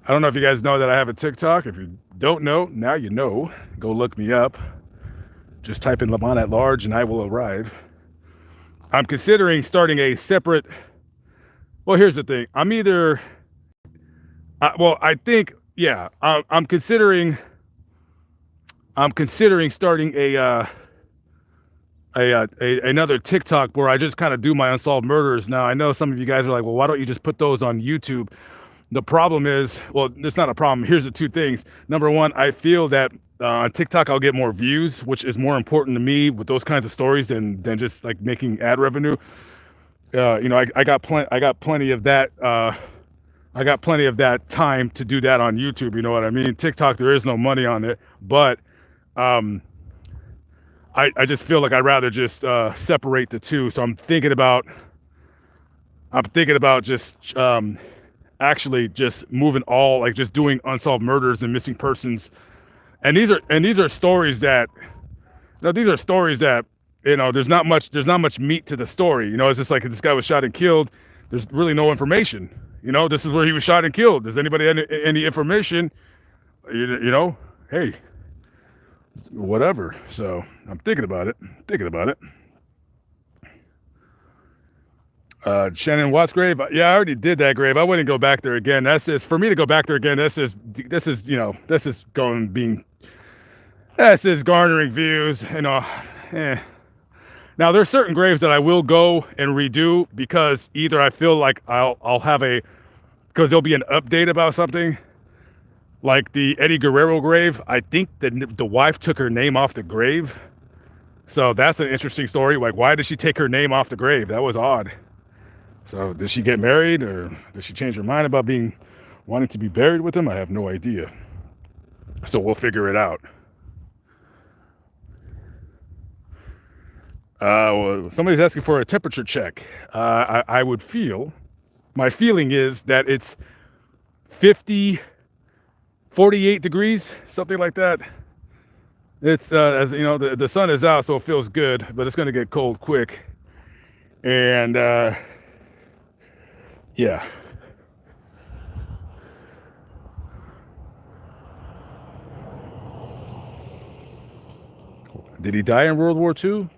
I don't know if you guys know that I have a TikTok. If you don't know, now you know. Go look me up. Just type in Lamont at large and I will arrive. I'm considering starting a separate. Well, here's the thing. I'm either. I think, yeah. I'm considering starting another TikTok where I just kind of do my unsolved murders. Now I know some of you guys are like, well, why don't you just put those on YouTube? The problem is, well, it's not a problem. Here's the 2 things. Number 1, I feel that on TikTok I'll get more views, which is more important to me with those kinds of stories than just like making ad revenue. You know, I got plenty of that. I got plenty of that time to do that on YouTube. You know what I mean? TikTok, there is no money on it, but I just feel like I'd rather just separate the 2. So I'm thinking about just actually just moving all, like just doing unsolved murders and missing persons. And these are stories that, you know, there's not much meat to the story. You know, it's just like this guy was shot and killed. There's really no information. You know, this is where he was shot and killed. Does anybody have any information? You know, hey, whatever. So I'm thinking about it. Shannon Watts grave. Yeah, I already did that grave. I wouldn't go back there again. That's just, for me to go back there again, this is garnering views, you know. Now there's certain graves that I will go and redo because either I feel like I'll have because there'll be an update about something. Like the Eddie Guerrero grave, I think the wife took her name off the grave. So that's an interesting story. Like, why did she take her name off the grave? That was odd. So did she get married, or did she change her mind about wanting to be buried with him? I have no idea. So we'll figure it out. Well, somebody's asking for a temperature check. I would my feeling is that it's 48 degrees, something like that. It's, as you know, the sun is out, so it feels good, but it's going to get cold quick. And, yeah. Did he die in World War II?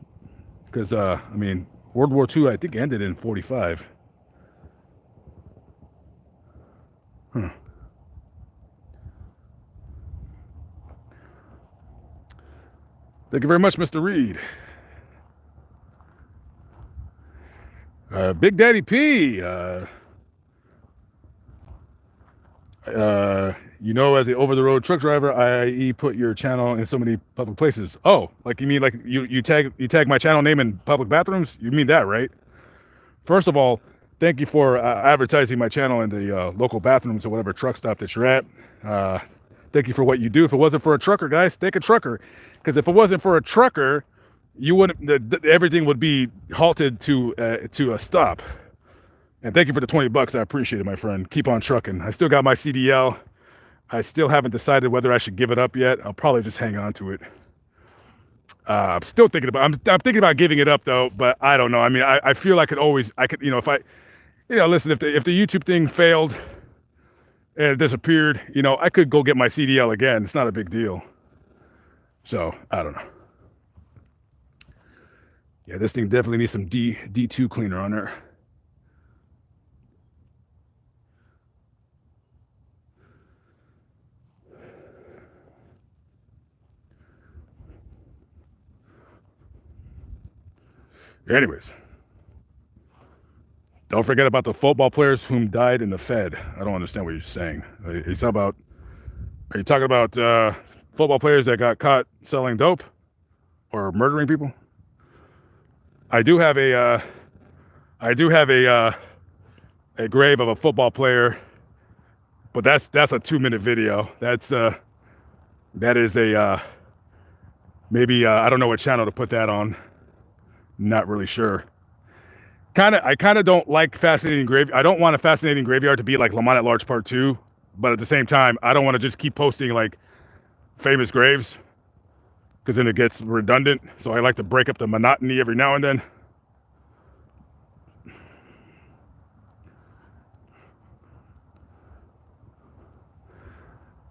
Because, I mean, World War II, I think, ended in 45. Huh. Thank you very much, Mr. Reed. Big Daddy P. You know, as an over-the-road truck driver, I put your channel in so many public places. Oh, like you mean like you tag my channel name in public bathrooms? You mean that, right? First of all, thank you for advertising my channel in the local bathrooms or whatever truck stop that you're at. Thank you for what you do. If it wasn't for a trucker, guys, thank a trucker. Because if it wasn't for a trucker, you wouldn't. Everything would be halted to a stop. And thank you for the $20. I appreciate it, my friend. Keep on trucking. I still got my CDL. I still haven't decided whether I should give it up yet. I'll probably just hang on to it. I'm still thinking about. I'm thinking about giving it up though, but I don't know. I mean, I feel like I could, you know, if I, you know, listen, if the YouTube thing failed and it disappeared, you know, I could go get my CDL again. It's not a big deal. So I don't know. Yeah, this thing definitely needs some D2 cleaner on there. Anyways, don't forget about the football players whom died in the Fed. I don't understand what you're saying. Are you talking about football players that got caught selling dope or murdering people? I do have a grave of a football player, but that's a 2-minute video. That is maybe I don't know what channel to put that on. Not really sure. I kind of don't like fascinating grave. I don't want a fascinating graveyard to be like Lamont at Large Part 2, but at the same time, I don't want to just keep posting like famous graves because then it gets redundant. So I like to break up the monotony every now and then.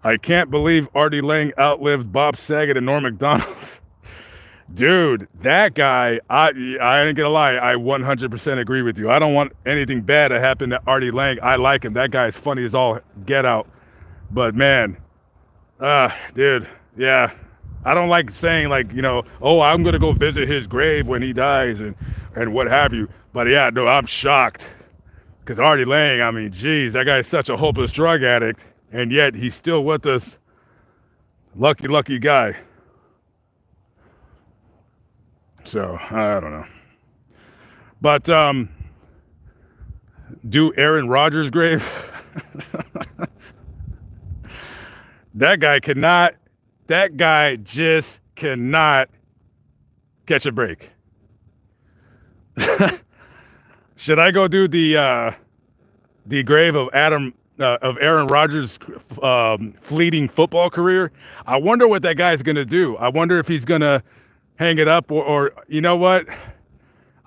I can't believe Artie Lang outlived Bob Saget and Norm Macdonald. Dude, that guy, I ain't gonna lie, I 100% agree with you. I don't want anything bad to happen to Artie Lang. I like him. That guy is funny as all get out. But man, dude, yeah. I don't like saying like, you know, oh, I'm gonna go visit his grave when he dies and what have you. But yeah, no, I'm shocked. Because Artie Lang, I mean, geez, that guy is such a hopeless drug addict. And yet he's still with us. Lucky guy. So, I don't know. But, do Aaron Rodgers' grave? That guy just cannot catch a break. Should I go do the grave of Aaron Rodgers' fleeting football career? I wonder what that guy's gonna do. I wonder if he's gonna hang it up or you know what?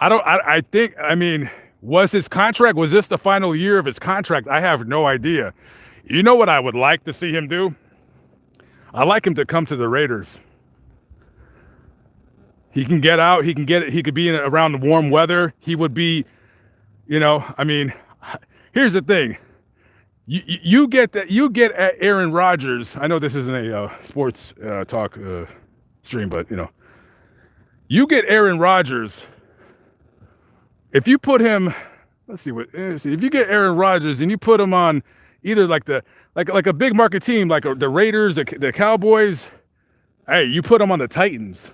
I think, I mean, was his contract, was this the final year of his contract? I have no idea. You know what I would like to see him do? I like him to come to the Raiders. He can get out, he could be around the warm weather. He would be, you know, I mean, here's the thing. You get Aaron Rodgers. I know this isn't a sports talk stream, but you know, you get Aaron Rodgers. If you put him, if you get Aaron Rodgers and you put him on either like a big market team like the Raiders, the Cowboys. Hey, you put them on the Titans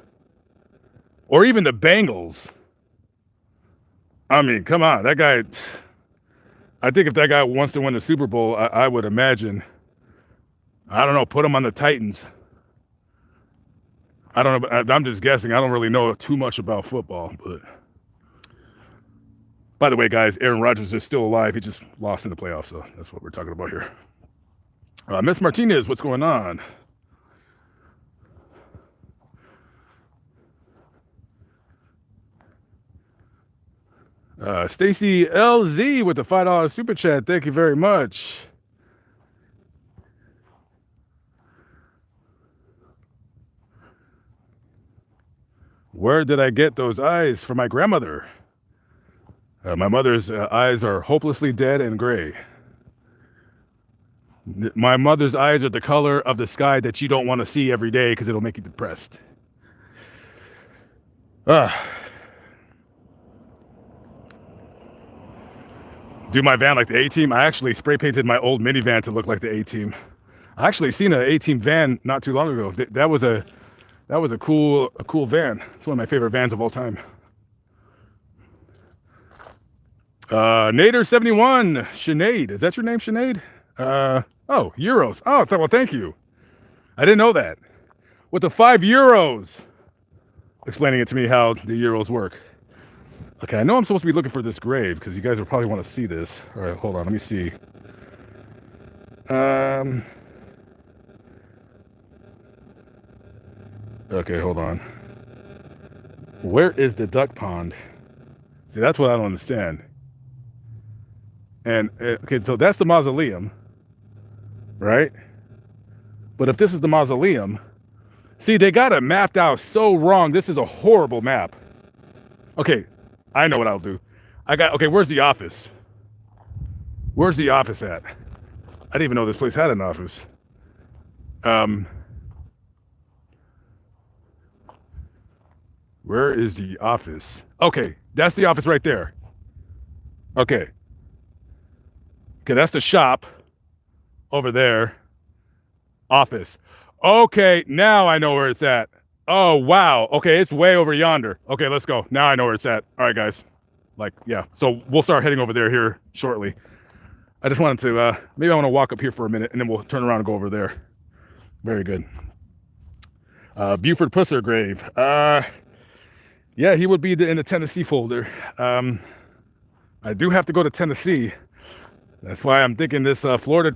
or even the Bengals. I mean, come on, that guy. I think if that guy wants to win the Super Bowl, I would imagine. I don't know. Put him on the Titans. I don't know. But I'm just guessing. I don't really know too much about football, but. By the way, guys, Aaron Rodgers is still alive. He just lost in the playoffs, so that's what we're talking about here. Miss Martinez, what's going on? Stacy LZ with the $5 super chat. Thank you very much. Where did I get those eyes from my grandmother? My mother's eyes are hopelessly dead and gray. My mother's eyes are the color of the sky that you don't want to see every day because it'll make you depressed. Do my van like the A-Team. I actually spray painted my old minivan to look like the A-Team. I actually seen an A-Team van not too long ago. That was a cool van. It's one of my favorite vans of all time. Nader71, Sinead. Is that your name, Sinead? Oh, euros. Oh, well, thank you. I didn't know that. With the 5 euros. Explaining it to me how the euros work. Okay, I know I'm supposed to be looking for this grave because you guys will probably want to see this. All right, hold on. Let me see. Okay, hold on. Where is the duck pond? See, that's what I don't understand. And, okay, so that's the mausoleum, right? But if this is the mausoleum, see, they got it mapped out so wrong. This is a horrible map. Okay, I know what I'll do. Okay, where's the office? Where's the office at? I didn't even know this place had an office. Where is the office? Okay, that's the office right there. Okay. Okay, that's the shop over there. Office. Okay, now I know where it's at. Oh, wow. Okay, it's way over yonder. Okay, let's go. Now I know where it's at. All right, guys. Like, yeah. So we'll start heading over there here shortly. I just wanted to, maybe I want to walk up here for a minute and then we'll turn around and go over there. Very good. Buford Pusser grave. Yeah, he would be in the Tennessee folder. I do have to go to Tennessee. That's why I'm thinking this Florida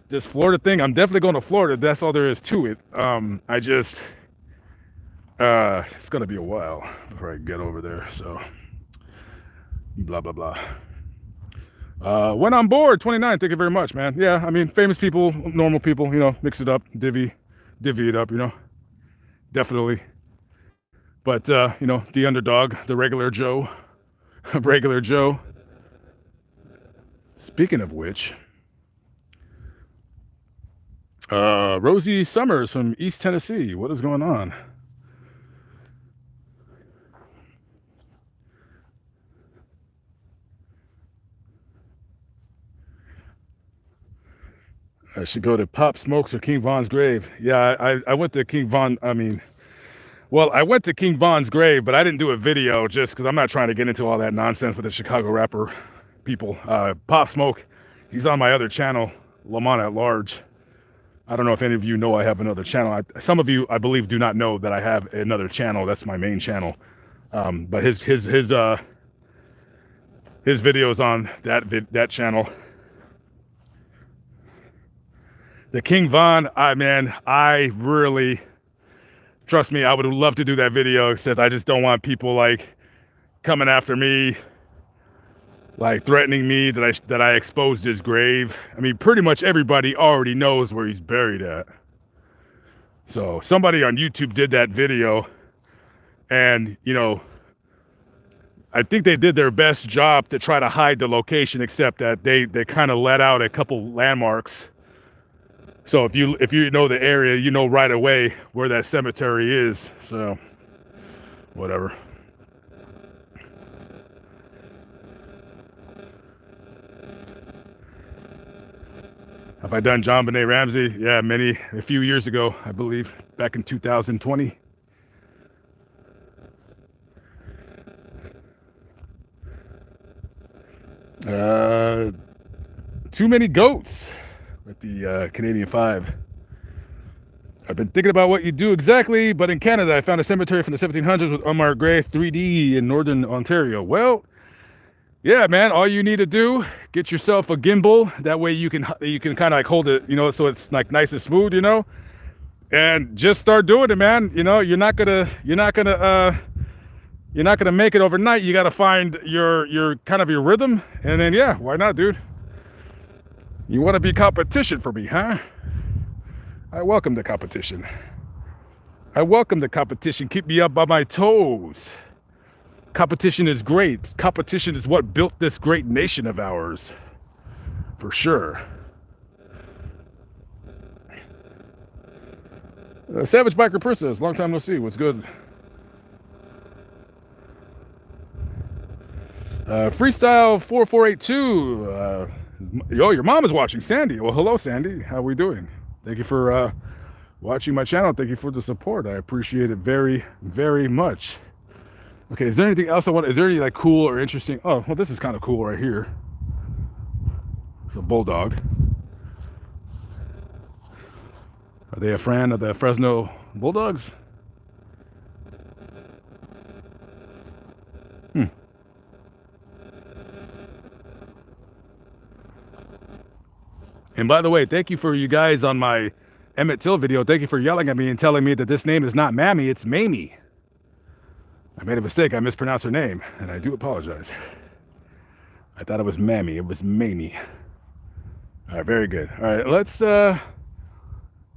thing. I'm definitely going to Florida. That's all there is to it. It's gonna be a while before I get over there. So, blah blah blah. Went on board 29. Thank you very much, man. Yeah, I mean, famous people, normal people. You know, mix it up, divvy it up. You know, definitely. But you know, the underdog, the regular Joe, regular Joe. Speaking of which, Rosie Summers from East Tennessee. What is going on? I should go to Pop Smokes or King Von's grave. Yeah, I went to King Von. I went to King Von's grave, but I didn't do a video just because I'm not trying to get into all that nonsense with the Chicago rapper people. Pop Smoke, he's on my other channel, Lamont at Large. I don't know if any of you know I have another channel. Some of you, I believe, do not know that I have another channel. That's my main channel. But his videos on that channel. The King Von, I really, trust me, I would love to do that video, except I just don't want people like coming after me, like threatening me that I exposed his grave. I mean, pretty much everybody already knows where he's buried at. So somebody on YouTube did that video, and you know, I think they did their best job to try to hide the location, except that they kind of let out a couple landmarks. So if you know the area, you know right away where that cemetery is. So whatever. Have I done John Benet Ramsey? Yeah, a few years ago, I believe, back in 2020. Too many goats with the Canadian 5. I've been thinking about what you do exactly, but in Canada, I found a cemetery from the 1700s with unmarked grave 3D in northern Ontario. Well, yeah, man, all you need to do, get yourself a gimbal. That way you can kind of like hold it, so it's like nice and smooth, and just start doing it, man. You're not gonna make it overnight. You got to find your kind of your rhythm, and then yeah, why not, dude? You want to be competition for me, huh? I welcome the competition. Keep me up on my toes. Competition is great. Competition is what built this great nation of ours, for sure. Savage Biker Princess, long time no see. What's good? Freestyle 4482. Your mom is watching, Sandy. Well, hello, Sandy. How are we doing? Thank you for watching my channel. Thank you for the support. I appreciate it very, very much. Okay, is there anything else is there any like cool or interesting? Oh, well, this is kind of cool right here. It's a bulldog. Are they a fan of the Fresno Bulldogs? And by the way, thank you for you guys on my Emmett Till video. Thank you for yelling at me and telling me that this name is not Mammy, it's Mamie. I made a mistake. I mispronounced her name, and I do apologize. I thought it was Mammy. It was Mamie. All right, very good. All right, let's. I'm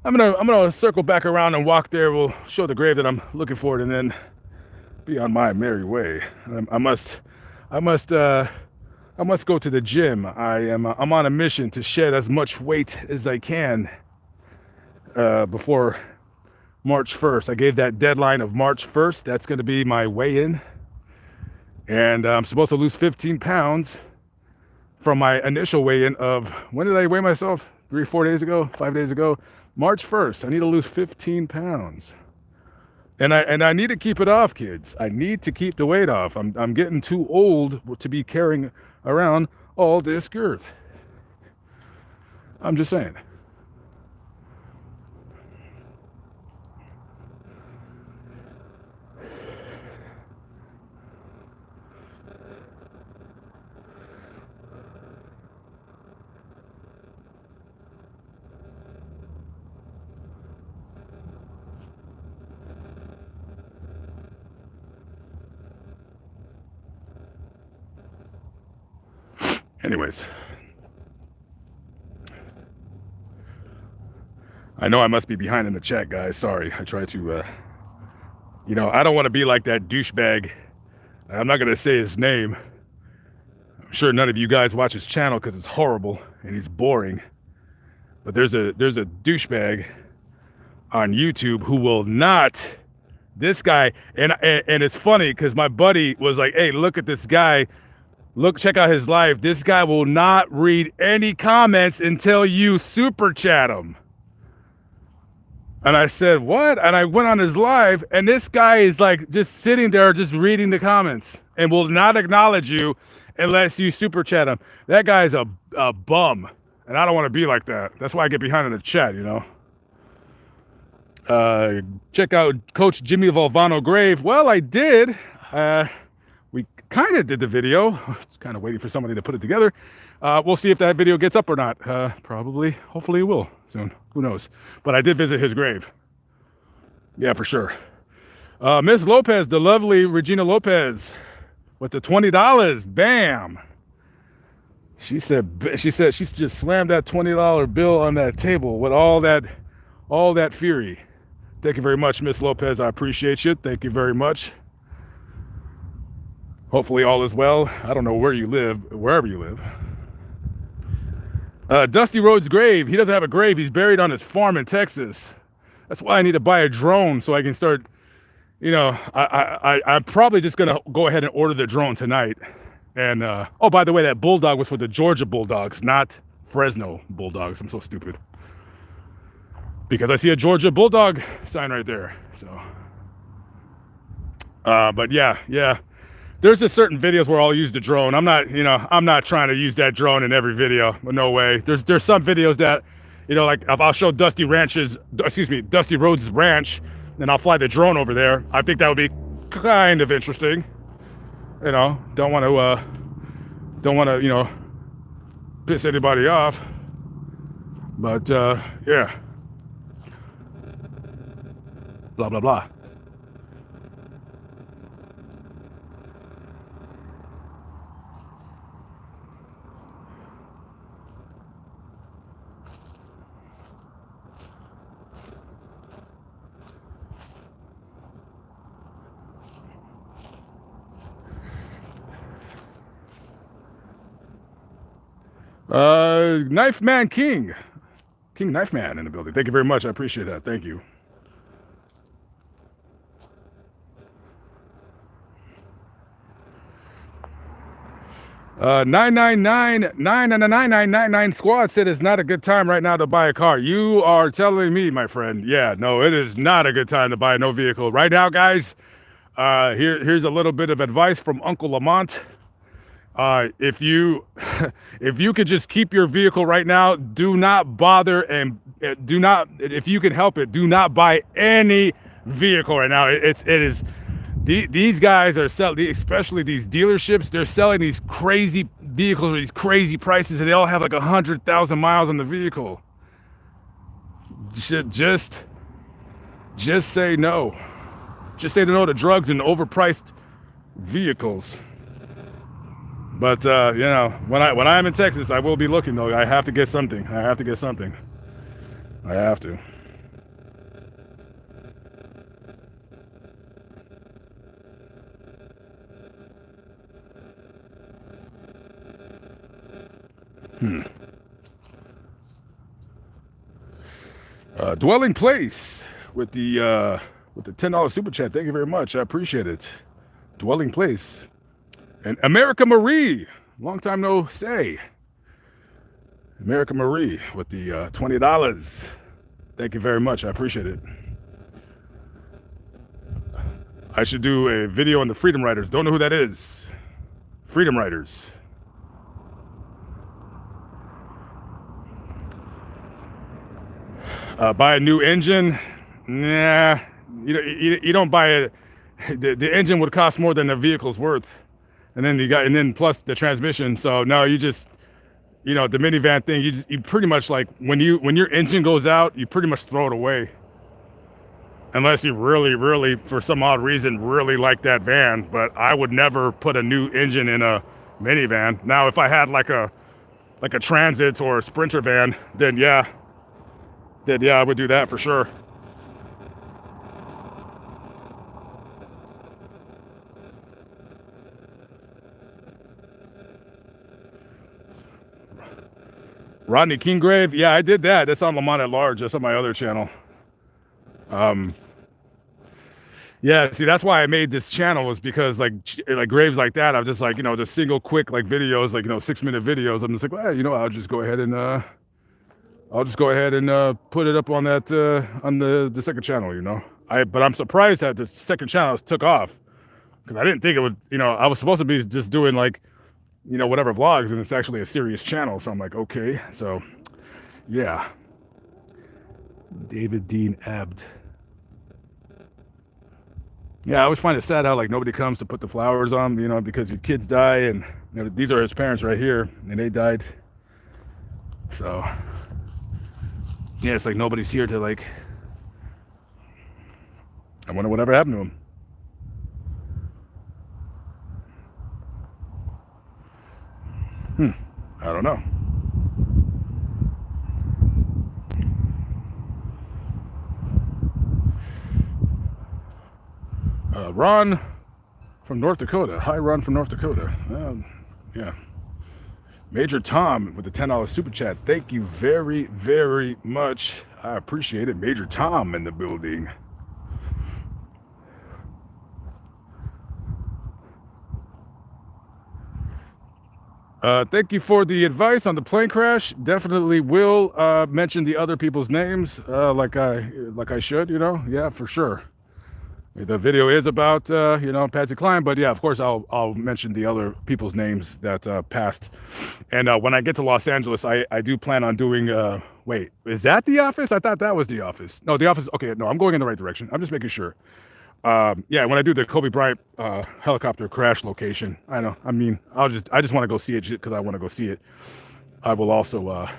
gonna circle back around and walk there. We'll show the grave that I'm looking for, and then be on my merry way. I must go to the gym. I'm on a mission to shed as much weight as I can before March 1st. I gave that deadline of March 1st. That's going to be my weigh-in. And I'm supposed to lose 15 pounds from my initial weigh-in of, when did I weigh myself? 3-4 days ago? 5 days ago? March 1st. I need to lose 15 pounds. And I need to keep it off, kids. I need to keep the weight off. I'm getting too old to be carrying around all this girth. I'm just saying. Anyways, I know I must be behind in the chat, guys. Sorry. I try to, I don't want to be like that douchebag. I'm not going to say his name. I'm sure none of you guys watch his channel because it's horrible and he's boring. But there's a douchebag on YouTube who will not, this guy, and it's funny because my buddy was like, hey, look at this guy. Look, check out his live. This guy will not read any comments until you super chat him. And I said, what? And I went on his live, and this guy is like just sitting there, just reading the comments, and will not acknowledge you unless you super chat him. That guy's a bum, and I don't want to be like that. That's why I get behind in the chat, Check out Coach Jimmy Valvano grave. Well, I did. We kind of did the video. It's kind of waiting for somebody to put it together. We'll see if that video gets up or not. Probably. Hopefully it will soon. Who knows? But I did visit his grave. Yeah, for sure. Miss Lopez, the lovely Regina Lopez, with the $20. Bam. She said she just slammed that $20 bill on that table with all that fury. Thank you very much, Miss Lopez. I appreciate you. Thank you very much. Hopefully all is well. I don't know where you live, wherever you live. Dusty Rhodes' grave. He doesn't have a grave. He's buried on his farm in Texas. That's why I need to buy a drone so I can start, I'm probably just going to go ahead and order the drone tonight. And, oh, by the way, that bulldog was for the Georgia Bulldogs, not Fresno Bulldogs. I'm so stupid. Because I see a Georgia Bulldog sign right there. So, but yeah. There's just certain videos where I'll use the drone. I'm not trying to use that drone in every video. No way. There's some videos that, like if I'll show Dusty Rhodes' ranch, and I'll fly the drone over there. I think that would be kind of interesting. Don't want to piss anybody off. But yeah. Blah blah blah. Knife Man King Knife Man in the building. Thank you very much. I appreciate that. Thank you. Uh, 999 squad said it's not a good time right now to buy a car. You are telling me, my friend. Yeah, no, it is not a good time to buy no vehicle right now, guys. Here's a little bit of advice from Uncle Lamont. If you could just keep your vehicle right now, do not bother and do not, if you can help it, do not buy any vehicle right now. These guys are selling, especially these dealerships, they're selling these crazy vehicles for these crazy prices, and they all have like 100,000 miles on the vehicle. Just say no. Just say no to drugs and overpriced vehicles. But when I'm in Texas, I will be looking though. I have to get something. I have to. Dwelling Place with the $10 super chat. Thank you very much. I appreciate it. Dwelling Place. And America Marie, long time no say. America Marie with the $20. Thank you very much. I appreciate it. I should do a video on the Freedom Riders. Don't know who that is. Freedom Riders. Buy a new engine. Nah, you don't buy it. The engine would cost more than the vehicle's worth. And then plus the transmission. So no, you just, the minivan thing, you pretty much like when your engine goes out, you pretty much throw it away. Unless you really, really, for some odd reason, really like that van. But I would never put a new engine in a minivan. Now, if I had like a Transit or a Sprinter van, then yeah, I would do that for sure. Rodney Kinggrave, yeah, I did that. That's on Lamont at Large. That's on my other channel. Yeah, see, that's why I made this channel, was because like graves like that, I'm just like, the single quick like videos, like 6-minute videos. I'm just like, well, I'll just go ahead and put it up on that on the second channel. But I'm surprised that the second channel took off, because I didn't think it would. I was supposed to be just doing like, whatever vlogs, and it's actually a serious channel. So I'm like, okay, so yeah. David Dean Abd. Yeah, I always find it sad how like nobody comes to put the flowers on, because your kids die, and these are his parents right here, and they died. So yeah, it's like nobody's here to like. I wonder whatever happened to him. I don't know. Ron from North Dakota. Hi, Ron from North Dakota. Yeah. Major Tom with the $10 super chat. Thank you very, very much. I appreciate it. Major Tom in the building. Thank you for the advice on the plane crash. Definitely will mention the other people's names like I should, you know. Yeah, for sure. The video is about Patsy Cline, but yeah, of course I'll mention the other people's names that passed. And when I get to Los Angeles, I do plan on doing. Wait, is that The Office? I thought that was The Office. No, The Office. Okay, no, I'm going in the right direction. I'm just making sure. Yeah, when I do the Kobe Bryant helicopter crash location, I know. I mean, I just want to go see it because I want to go see it. I will also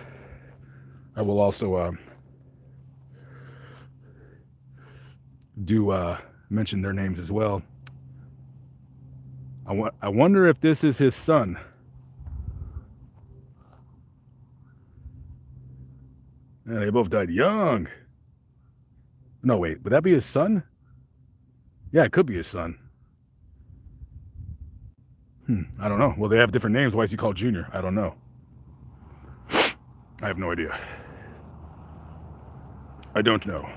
do mention their names as well. I wonder if this is his son. Yeah, they both died young. No, wait, would that be his son? Yeah, it could be his son. I don't know. Well, they have different names. Why is he called Junior? I don't know. I have no idea. I don't know.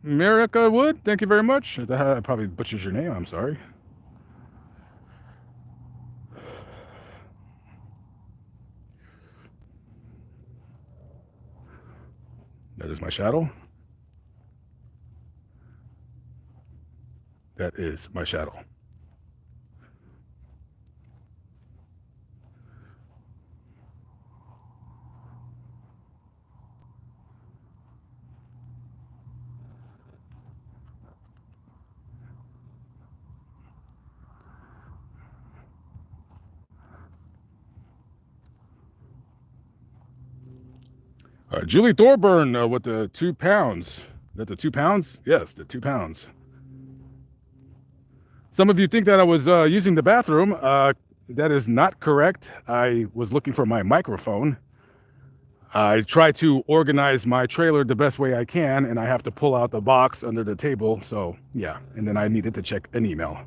Merica Wood, thank you very much. I probably butchers your name. I'm sorry. That is my shadow. That is my shadow. Julie Thorburn with the 2 pounds. Is that the 2 pounds? Yes, the 2 pounds. Some of you think that I was using the bathroom. That is not correct. I was looking for my microphone. I try to organize my trailer the best way I can, and I have to pull out the box under the table. So yeah, and then I needed to check an email.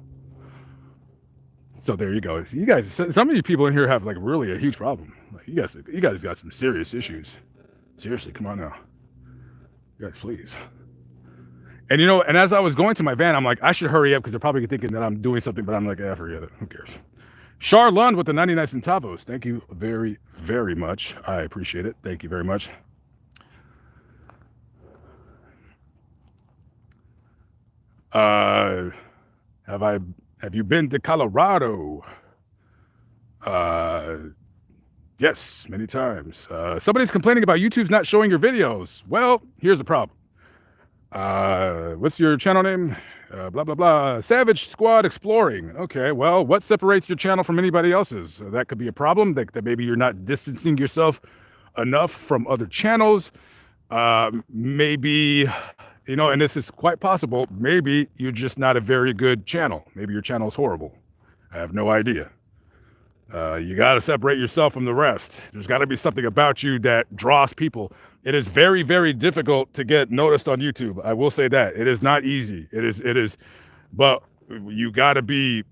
So there you go. You guys, some of you people in here have like really a huge problem. Like you guys got some serious issues. Seriously, come on now. You guys, please. And you know, and as I was going to my van, I'm like, I should hurry up because they're probably thinking that I'm doing something, but I'm like, forget it. Who cares? Char Lund with the 99 centavos. Thank you very, very much. I appreciate it. Thank you very much. Have you been to Colorado? Yes, many times. Somebody's complaining about YouTube's not showing your videos. Well, here's the problem. What's your channel name? Blah, blah, blah. Savage Squad Exploring. Okay, well, what separates your channel from anybody else's? That could be a problem, that maybe you're not distancing yourself enough from other channels. Maybe, you know, and this is quite possible, maybe you're just not a very good channel. Maybe your channel is horrible. I have no idea. You got to separate yourself from the rest. There's got to be something about you that draws people. It is very, very difficult to get noticed on YouTube. I will say that. It is not easy. It is, but you got to be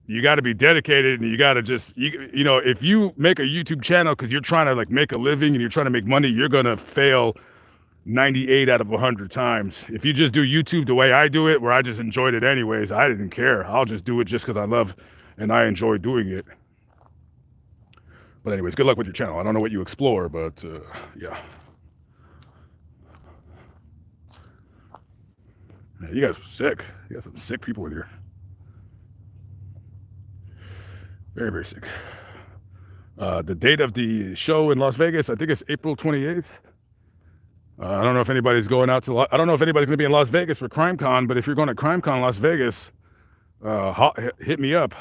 dedicated, and you got to just, you know, if you make a YouTube channel because you're trying to like make a living and you're trying to make money, you're going to fail 98 out of 100 times. If you just do YouTube the way I do it, where I just enjoyed it anyways, I didn't care. I'll just do it just because I love and I enjoy doing it. But anyways, good luck with your channel. I don't know what you explore, but yeah. Man, you guys are sick. You got some sick people in here. Very, very sick. The date of the show in Las Vegas, I think it's April 28th. I don't know if anybody's going out to, I don't know if anybody's going to be in Las Vegas for CrimeCon, but if you're going to CrimeCon Las Vegas, hit me up.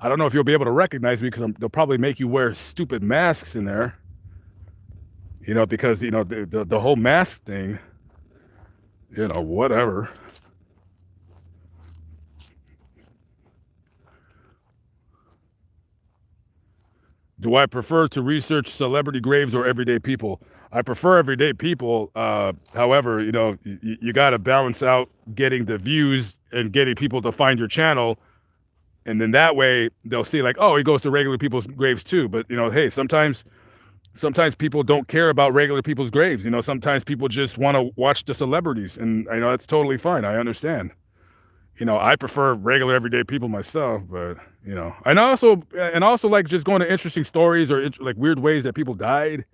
I don't know if you'll be able to recognize me because they'll probably make you wear stupid masks in there. You know, because, you know, the whole mask thing, you know, whatever. Do I prefer to research celebrity graves or everyday people? I prefer everyday people. However, you know, you got to balance out getting the views and getting people to find your channel. And then that way they'll see like, oh, he goes to regular people's graves too. But, you know, hey, sometimes people don't care about regular people's graves. You know, sometimes people just want to watch the celebrities, and I know that's totally fine. I understand. I prefer regular everyday people myself, but and also like just going to interesting stories or like weird ways that people died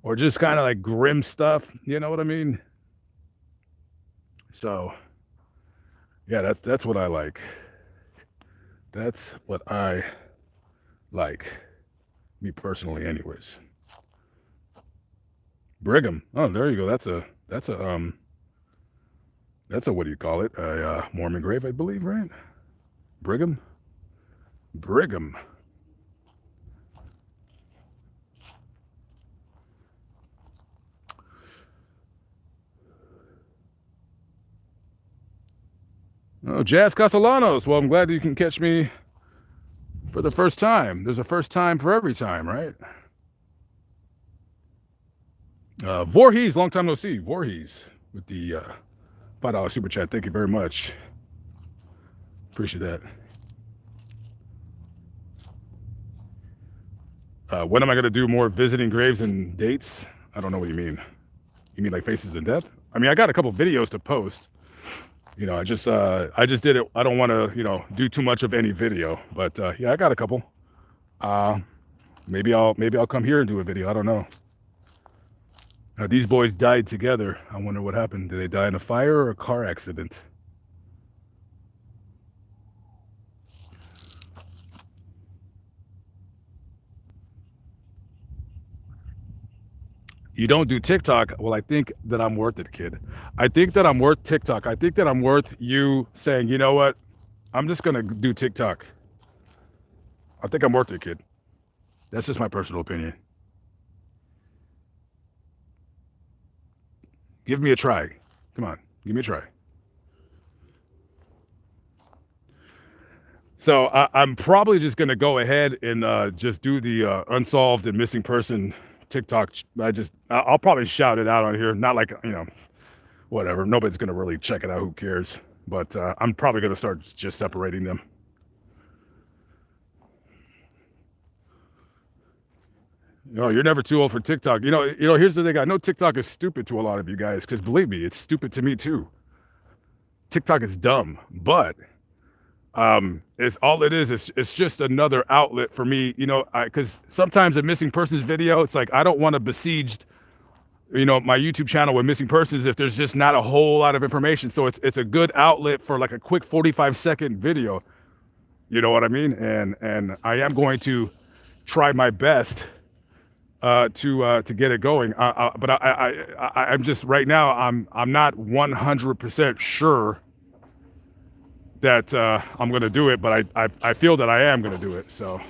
or just kind of like grim stuff. You know what I mean? So yeah, that's what I like. That's what I like, me personally, anyways. Brigham. Oh, there you go. That's a what do you call it? A Mormon grave, I believe, right? Brigham. Brigham. Oh, Jazz Castellanos. Well, I'm glad you can catch me for the first time. There's a first time for every time, right? Voorhees, long time no see. Voorhees with the $5 super chat. Thank you very much. Appreciate that. When am I going to do more visiting graves and dates? I don't know what you mean. You mean like Faces in Death? I mean, I got a couple videos to post. I just did it. I don't want to, do too much of any video, but yeah, I got a couple. Maybe I'll come here and do a video. I don't know. These boys died together. I wonder what happened. Did they die in a fire or a car accident? You don't do TikTok. Well, I think that I'm worth it, kid. I think that I'm worth TikTok. I think that I'm worth you saying, you know what? I'm just going to do TikTok. I think I'm worth it, kid. That's just my personal opinion. Give me a try. Come on, give me a try. So I'm probably just going to go ahead and just do the unsolved and missing person TikTok. I'll probably shout it out on here. Not like, whatever. Nobody's going to really check it out. Who cares? But I'm probably going to start just separating them. You're never too old for TikTok. Here's the thing. I know TikTok is stupid to a lot of you guys because believe me, it's stupid to me too. TikTok is dumb, but it's all it is. It's just another outlet for me, because sometimes a missing persons video, it's like I don't want to besiege, my YouTube channel with missing persons if there's just not a whole lot of information. So it's a good outlet for like a quick 45-second video. You know what I mean? And I am going to try my best to get it going. But I'm just right now. I'm not 100% sure that I'm going to do it, but I feel that I am going to do it. So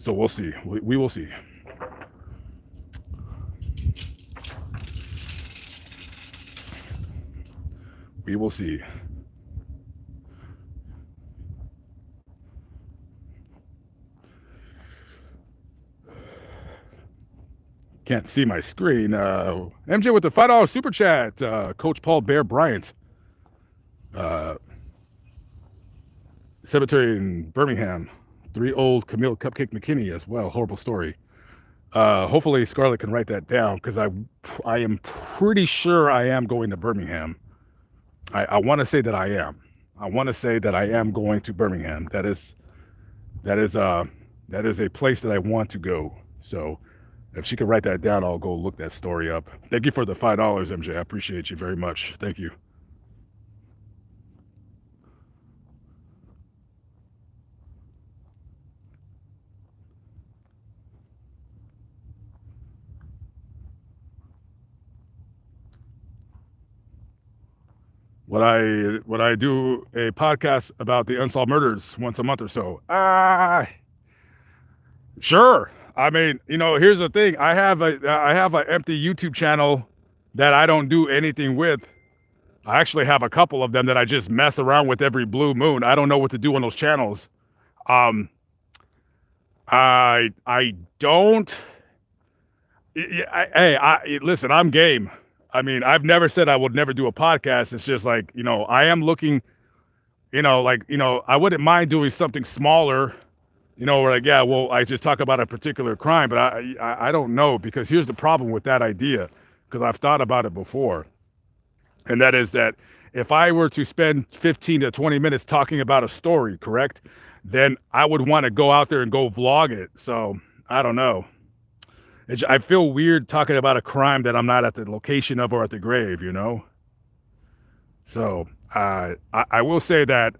we'll see. We will see. We will see. Can't see my screen. MJ with the $5 super chat. Coach Paul Bear Bryant. Cemetery in Birmingham. 3 old Camille Cupcake McKinney as well. Horrible story. Hopefully Scarlett can write that down because I am pretty sure I am going to Birmingham. I want to say that I am. I want to say that I am going to Birmingham. That is a place that I want to go. So if she could write that down, I'll go look that story up. Thank you for the $5, MJ. I appreciate you very much. Thank you. Would I do a podcast about the unsolved murders once a month or so? Sure. I mean, here's the thing. I have an empty YouTube channel that I don't do anything with. I actually have a couple of them that I just mess around with every blue moon. I don't know what to do on those channels. I don't. Listen, I'm game. I mean, I've never said I would never do a podcast. It's just like, I am looking, I wouldn't mind doing something smaller, where like, yeah, well, I just talk about a particular crime, but I don't know, because here's the problem with that idea, because I've thought about it before. And that is that if I were to spend 15 to 20 minutes talking about a story, correct, then I would want to go out there and go vlog it. So I don't know. I feel weird talking about a crime that I'm not at the location of or at the grave, you know? So I will say that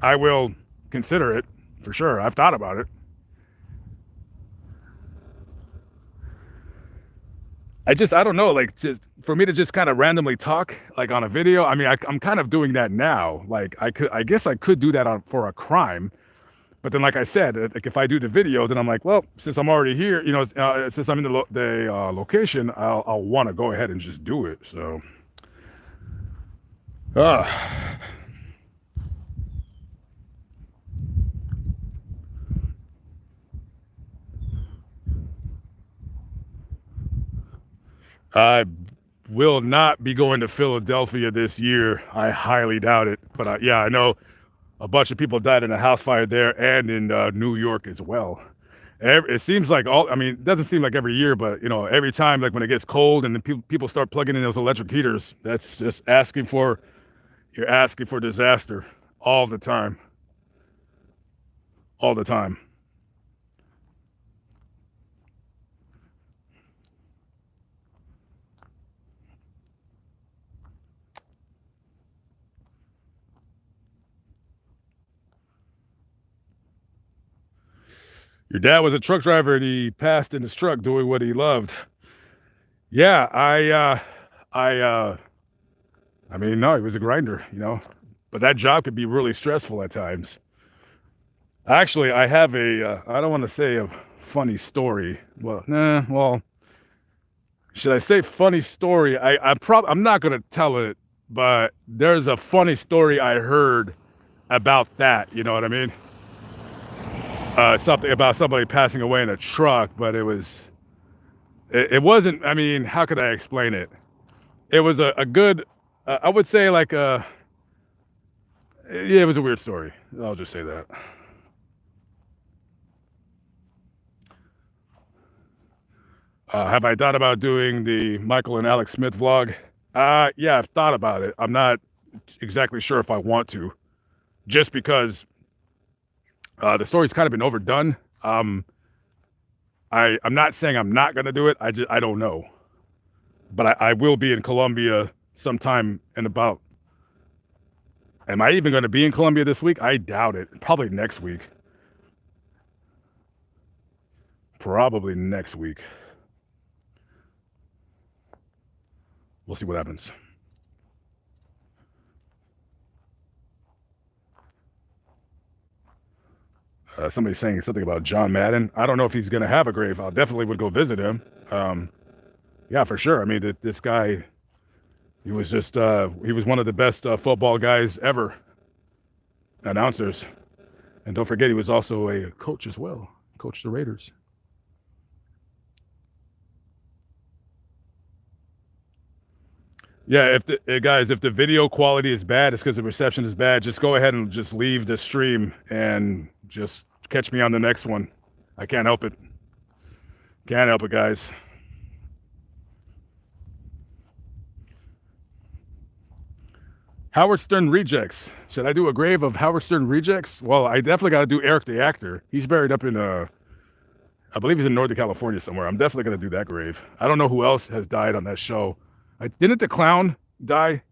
I will consider it for sure. I've thought about it. I don't know, like, just for me to just kind of randomly talk like on a video. I mean, I'm kind of doing that now. Like I guess I could do that for a crime. But then, like I said, like if I do the video, then I'm like, well, since I'm already here, you know, since I'm in the location, I'll want to go ahead and just do it. So, I will not be going to Philadelphia this year. I highly doubt it. But yeah, I know a bunch of people died in a house fire there and in New York as well. It seems like I mean, it doesn't seem like every year, but you know, every time, like when it gets cold and then people start plugging in those electric heaters, that's just you're asking for disaster all the time. All the time. Your dad was a truck driver and he passed in his truck doing what he loved. Yeah, I mean, no, he was a grinder, you know, but that job could be really stressful at times. Actually, I have I don't want to say a funny story. Well, should I say funny story? I'm not going to tell it, but there's a funny story I heard about that. You know what I mean? Something about somebody passing away in a truck, but it wasn't. I mean, how could I explain it? It was a good, I would say like yeah, it was a weird story. I'll just say that. Have I thought about doing the Michael and Alex Smith vlog? Yeah, I've thought about it. I'm not exactly sure if I want to, just because the story's kind of been overdone. I'm not saying I'm not gonna do it. I don't know, but I will be in Colombia sometime in about. Am I even going to be in Colombia this week? I doubt it. Probably next week. Probably next week. We'll see what happens. Somebody's saying something about John Madden. I don't know if he's going to have a grave. I definitely would go visit him. Yeah, for sure. I mean, this guy, he was just, he was one of the best football guys ever. Announcers. And don't forget, he was also a coach as well. Coached the Raiders. Yeah, guys, if the video quality is bad, it's because the reception is bad. Just go ahead and just leave the stream and just catch me on the next one. I can't help it. Can't help it, guys. Howard Stern rejects. Should I do a grave of Howard Stern rejects? Well, I definitely got to do Eric the actor. He's buried up in, I believe he's in Northern California somewhere. I'm definitely going to do that grave. I don't know who else has died on that show. Didn't the clown die?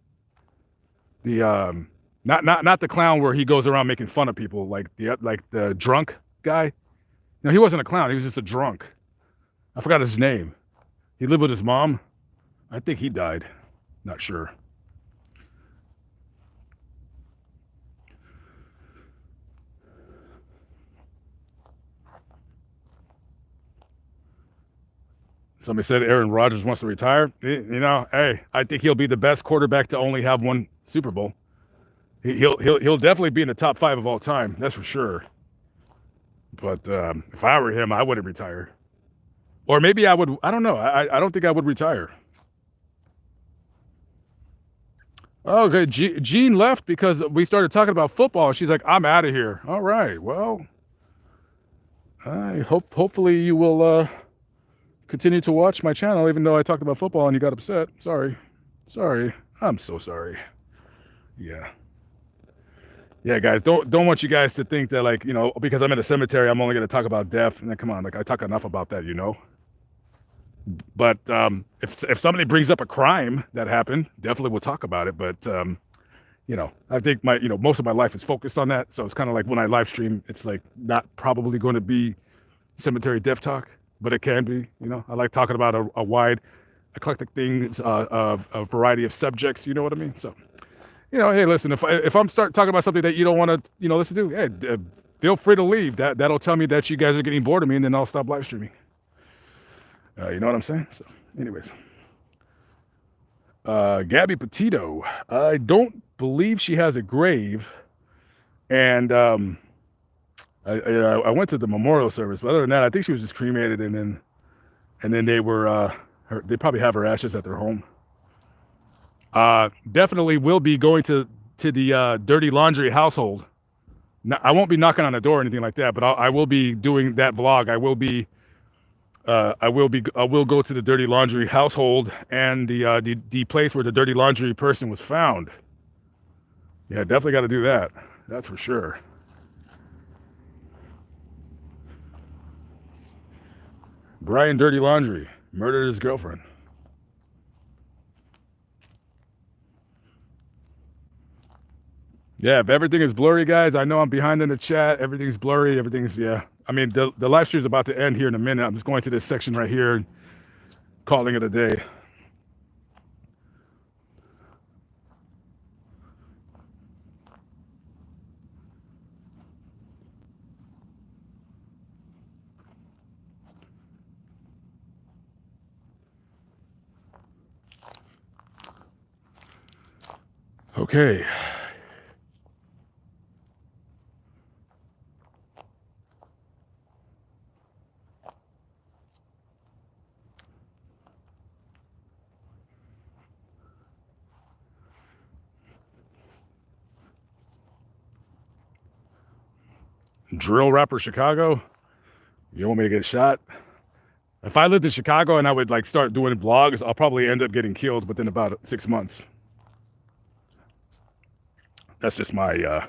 The not the clown where he goes around making fun of people, like the drunk guy. No, he wasn't a clown. He was just a drunk. I forgot his name. He lived with his mom. I think he died. Not sure. Somebody said Aaron Rodgers wants to retire. You know, hey, I think he'll be the best quarterback to only have one Super Bowl. He'll definitely be in the top 5 of all time. That's for sure. But if I were him, I wouldn't retire. Or maybe I would. I don't know. I don't think I would retire. Okay, Jean left because we started talking about football. She's like, I'm out of here. All right. Well, hopefully you will continue to watch my channel, even though I talked about football and you got upset. Sorry. I'm so sorry. Yeah. Yeah, guys, don't want you guys to think that, like, because I'm in a cemetery, I'm only going to talk about death. And then, come on, like, I talk enough about that, But if somebody brings up a crime that happened, definitely we'll talk about it. But I think most of my life is focused on that. So it's kind of like when I live stream, it's like not probably going to be cemetery death talk, but it can be. I like talking about a wide, eclectic things, a variety of subjects. You know what I mean? So. Hey, listen, if I'm start talking about something that you don't want to, listen to, hey, feel free to leave. That'll tell me that you guys are getting bored of me, and then I'll stop live streaming. You know what I'm saying? So, anyways, Gabby Petito. I don't believe she has a grave, and I went to the memorial service. But other than that, I think she was just cremated, and then they were they probably have her ashes at their home. Definitely will be going to the dirty laundry household. Now, I won't be knocking on the door or anything like that, but I will be doing that vlog. I will go to the dirty laundry household and the place where the dirty laundry person was found. Yeah, definitely got to do that. That's for sure. Brian Dirty Laundry murdered his girlfriend. Yeah, if everything is blurry, guys, I know I'm behind in the chat. Everything's blurry. Yeah. I mean, the live stream is about to end here in a minute. I'm just going to this section right here and calling it a day. Okay. Drill rapper Chicago. You want me to get shot? If I lived in Chicago and I would like start doing vlogs, I'll probably end up getting killed within about 6 months. That's just my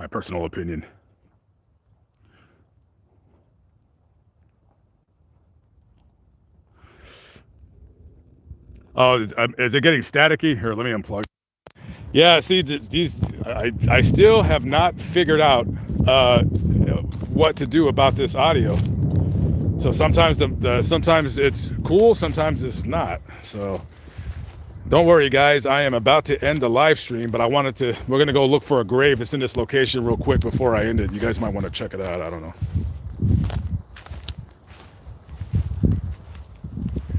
personal opinion. Oh, is it getting staticky? Here, let me unplug. Yeah, see, I still have not figured out what to do about this audio. So sometimes sometimes it's cool, sometimes it's not. So don't worry, guys. I am about to end the live stream, but we're gonna go look for a grave. It's in this location real quick before I end it. You guys might want to check it out. I don't know.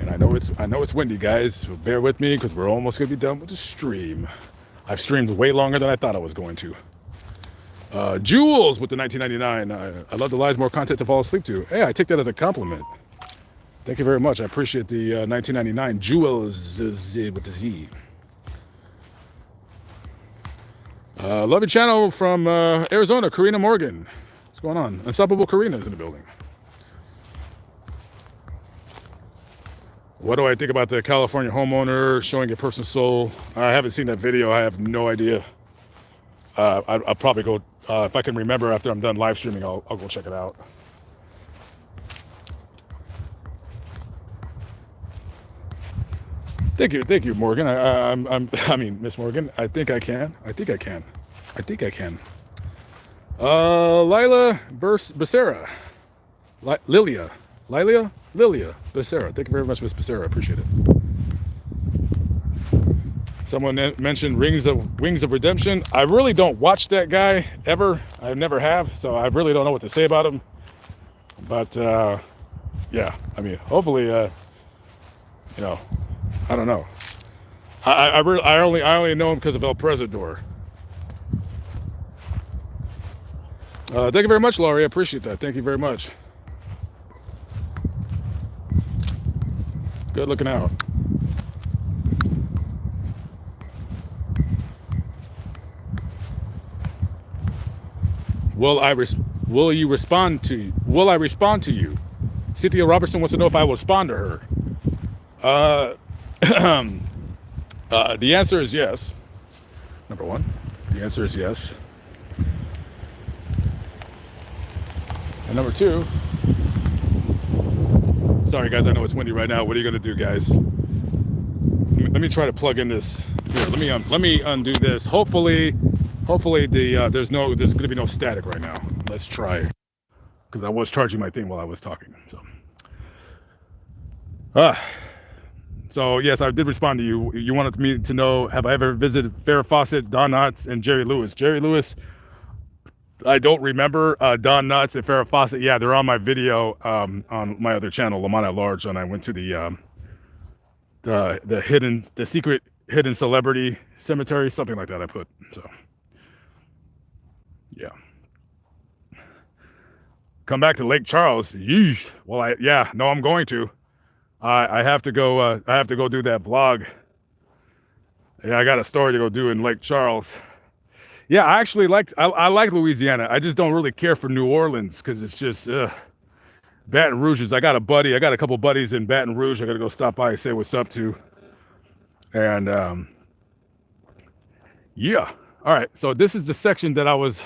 And I know it's windy, guys. So bear with me because we're almost gonna be done with the stream. I've streamed way longer than I thought I was going to. Jules with the 1999. I love the lies, more content to fall asleep to. Hey, I take that as a compliment. Thank you very much. I appreciate the 1999. Jules with the Z. Love your channel from Arizona, Karina Morgan. What's going on? Unstoppable Karina's in the building. What do I think about the California homeowner showing a person's soul? I haven't seen that video. I have no idea. I'll probably go, if I can remember after I'm done live streaming, I'll go check it out. Thank you, Morgan. I mean, Miss Morgan. I think I can. Lila Becerra. Lilia Becerra. Thank you very much, Miss Becerra. I appreciate it. Someone mentioned Wings of Redemption. I really don't watch that guy ever. I never have, so I really don't know what to say about him. But yeah, I mean, hopefully, I don't know. I only know him because of El Presador. Thank you very much, Laurie. I appreciate that. Thank you very much. Good looking out. Will I respond to you? Cynthia Robertson wants to know if I will respond to her. The answer is yes. Number one, the answer is yes. And number two, sorry guys, I know it's windy right now. What are you gonna do, guys? Let me try to plug in this. Here, let me undo this. Hopefully there's gonna be no static right now. Let's try, because I was charging my thing while I was talking. So yes, I did respond to you. You wanted me to know, have I ever visited Farrah Fawcett, Don Knotts, and Jerry Lewis? Jerry Lewis, I don't remember. Don Knotts and Farrah Fawcett, yeah, they're on my video on my other channel, Lamont at Large, and I went to the secret hidden celebrity cemetery, something like that I put. So yeah. Come back to Lake Charles. Yeesh. Well, I'm going to. I have to go. I have to go do that vlog. Yeah, I got a story to go do in Lake Charles. Yeah, I actually I like Louisiana. I just don't really care for New Orleans because it's just Baton Rouge. I got a couple buddies in Baton Rouge. I got to go stop by and say what's up to. And yeah. All right. So this is the section that I was.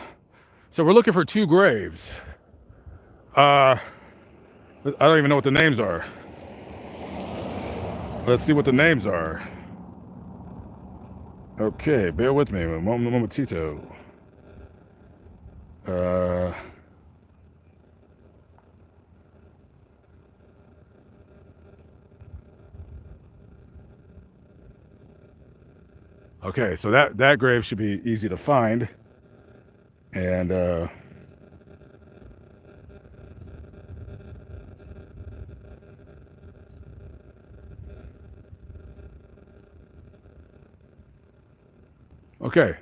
So we're looking for two graves. I don't even know what the names are. Let's see what the names are. Okay, bear with me. Momentito. Okay, so that grave should be easy to find. And okay.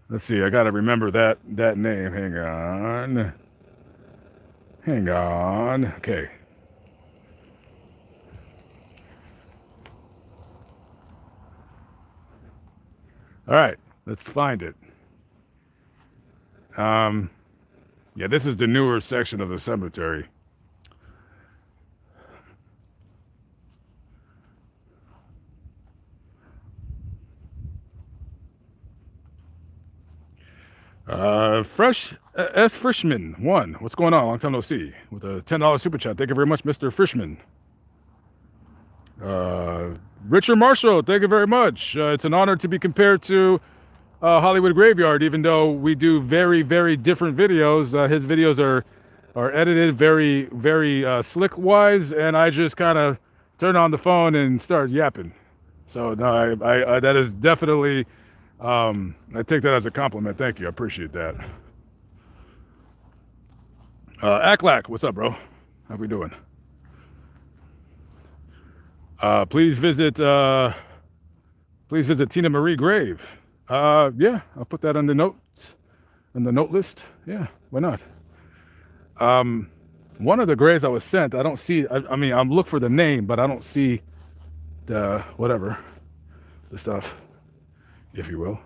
Let's see, I gotta remember that name. Hang on. Okay. All right, let's find it. Yeah, this is the newer section of the cemetery. Frischman 1. What's going on? Long time no see. With a $10 super chat. Thank you very much, Mr. Frischman. Richard Marshall, thank you very much. It's an honor to be compared to Hollywood Graveyard, even though we do very, very different videos. His videos are edited very, very slick wise, and I just kind of turn on the phone and start yapping. So no, I that is definitely, I take that as a compliment. Thank you. I appreciate that. Aklak, what's up, bro? How we doing? Please visit Tina Marie grave. Yeah, I'll put that on the notes, on the note list. Yeah, why not? One of the graves I was sent, I don't see, I mean, I'm looking for the name, but I don't see the, whatever, the stuff, if you will.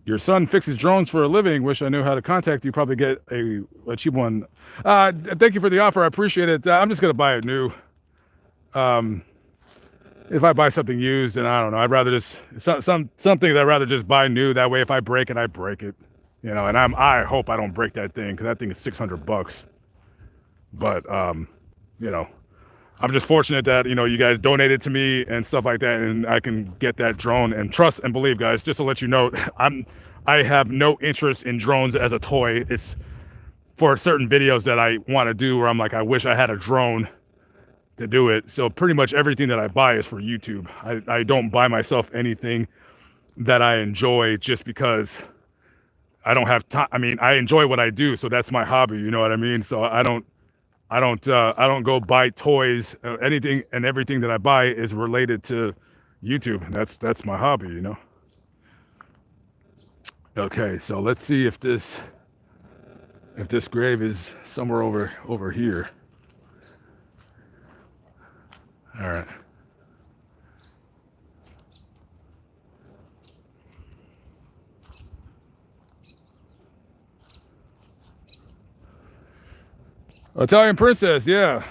Your son fixes drones for a living. Wish I knew how to contact you. Probably get a cheap one. Thank you for the offer. I appreciate it. I'm just going to buy it new. If I buy something used, and I don't know, I'd rather just, something that I'd rather just buy new. That way, if I break it, I break it. You know, and I hope I don't break that thing, because that thing is $600. But, you know, I'm just fortunate that, you know, you guys donated to me and stuff like that, and I can get that drone. And trust and believe, guys, just to let you know, I have no interest in drones as a toy. It's for certain videos that I want to do where I'm like, I wish I had a drone to do it. So pretty much everything that I buy is for YouTube. I don't buy myself anything that I enjoy just because I don't have time. I mean, I enjoy what I do, so that's my hobby. You know what I mean? So I don't go buy toys. Anything and everything that I buy is related to YouTube. That's my hobby, you know. Okay, so let's see if this grave is somewhere over here. All right. Italian Princess, yeah.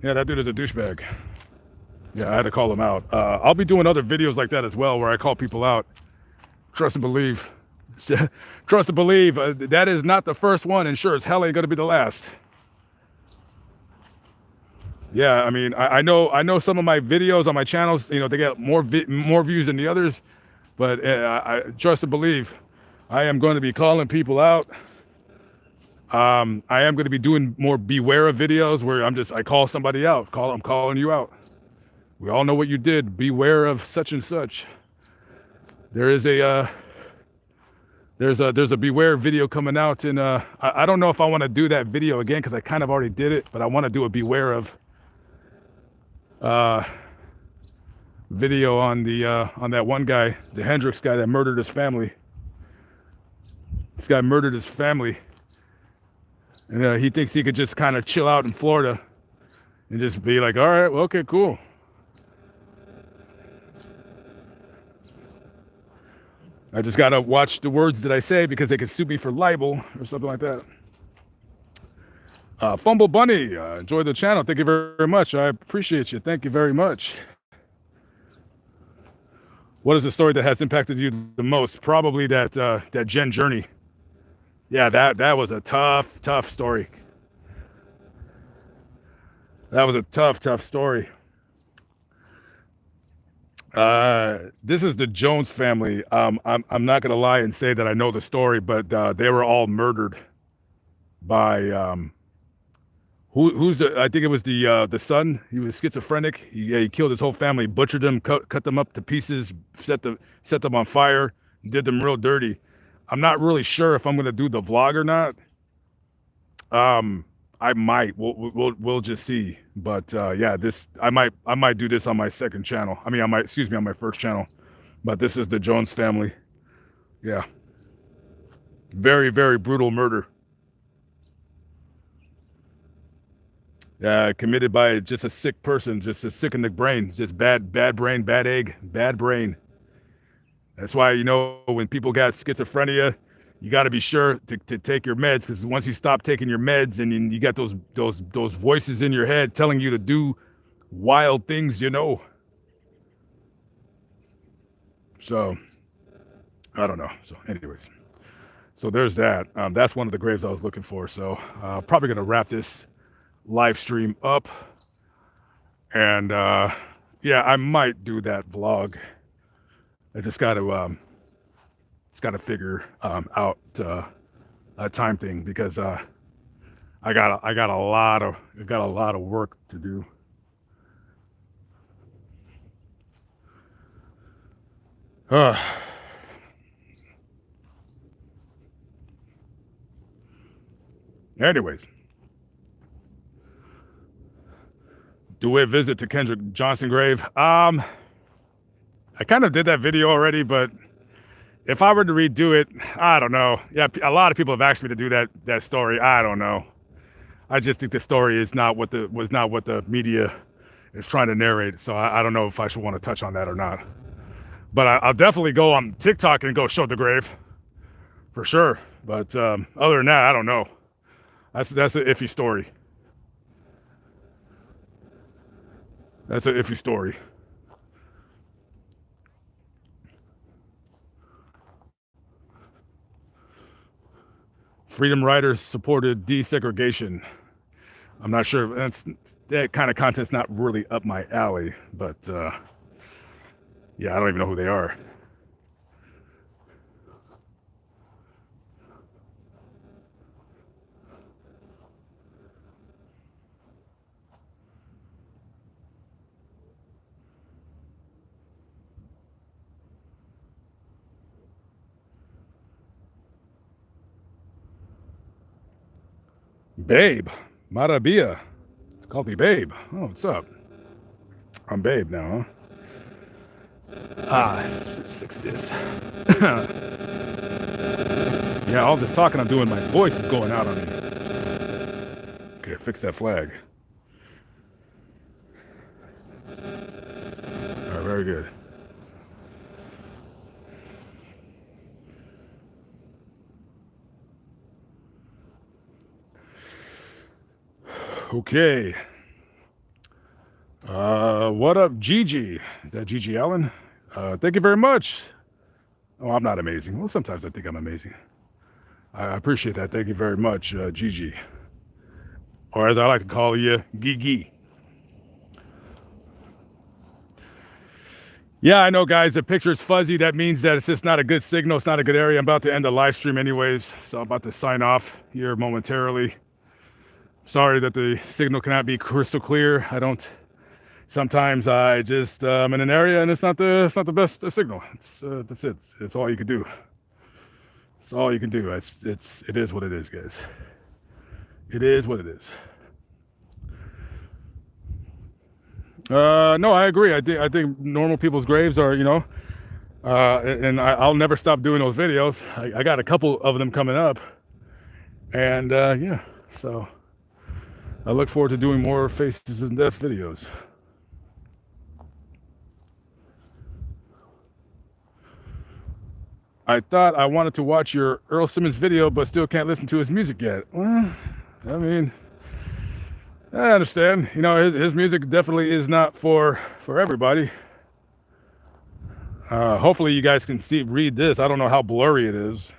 Yeah, that dude is a douchebag. Yeah, I had to call him out. I'll be doing other videos like that as well, where I call people out. Trust and believe. Trust and believe. That is not the first one, and sure as hell ain't gonna be the last. Yeah, I mean, I know some of my videos on my channels, you know, they get more views than the others, but I trust and believe. I am going to be calling people out. I am going to be doing more beware of videos where I call somebody out. I'm calling you out. We all know what you did. Beware of such and such. There is a there's a beware video coming out, and I don't know if I want to do that video again because I kind of already did it, but I want to do a beware of video on that one guy, the Hendrix guy that murdered his family. This guy murdered his family, and he thinks he could just kind of chill out in Florida and just be like, all right, well, okay, cool. I just gotta watch the words that I say because they could sue me for libel or something like that. Fumble Bunny, enjoy the channel. Thank you very much. I appreciate you. Thank you very much. What is the story that has impacted you the most? Probably that Jen journey. Yeah, that was a tough story. That was a tough story. This is the Jones family. I'm not gonna lie and say that I know the story, but they were all murdered by who's the? I think it was the son. He was schizophrenic. He killed his whole family, butchered them, cut them up to pieces, set them on fire, did them real dirty. I'm not really sure if I'm gonna do the vlog or not. I might. We'll just see. But yeah, I might do this on my second channel. I mean, on my first channel. But this is the Jones family. Yeah. Very, very brutal murder. Committed by just a sick person, just a sick in the brain, just bad brain, bad egg, bad brain. That's why, you know, when people got schizophrenia, you got to be sure to take your meds, because once you stop taking your meds and you got those voices in your head telling you to do wild things, you know. So I don't know. So anyways, so there's that. That's one of the graves I was looking for. So probably gonna wrap this live stream up, and yeah, I might do that vlog. I just got to figure out a time thing, because I got a lot of work to do. Anyways, do a visit to Kendrick Johnson grave. I kind of did that video already, but if I were to redo it, I don't know. Yeah, a lot of people have asked me to do that story. I don't know. I just think the story was not what the media is trying to narrate. So I don't know if I should want to touch on that or not. But I'll definitely go on TikTok and go show the grave, for sure. But other than that, I don't know. That's an iffy story. That's an iffy story. Freedom Riders supported desegregation. I'm not sure. That kind of content's not really up my alley, but yeah, I don't even know who they are. Babe, Maravilla. It's called me Babe. Oh, what's up? I'm Babe now, huh? Let's fix this. Yeah, all this talking I'm doing, my voice is going out on me. Okay, fix that flag. All right, very good. Okay. What up, Gigi? Is that Gigi Allen? Thank you very much. Oh, I'm not amazing. Well, sometimes I think I'm amazing. I appreciate that. Thank you very much, Gigi. Or as I like to call you, Gigi. Yeah, I know, guys. The picture is fuzzy. That means that it's just not a good signal. It's not a good area. I'm about to end the live stream anyways, so I'm about to sign off here momentarily. Sorry that the signal cannot be crystal clear. Sometimes I just I'm in an area and it's not the best signal. That's it. It's all you can do. It's all you can do. It is what it is, guys. It is what it is. No, I agree. I think normal people's graves are, and I'll never stop doing those videos. I got a couple of them coming up, and yeah, so I look forward to doing more faces and death videos. I thought I wanted to watch your Earl Simmons video, but still can't listen to his music yet. Well, I mean, I understand. His music definitely is not for everybody. Hopefully you guys can read this. I don't know how blurry it is,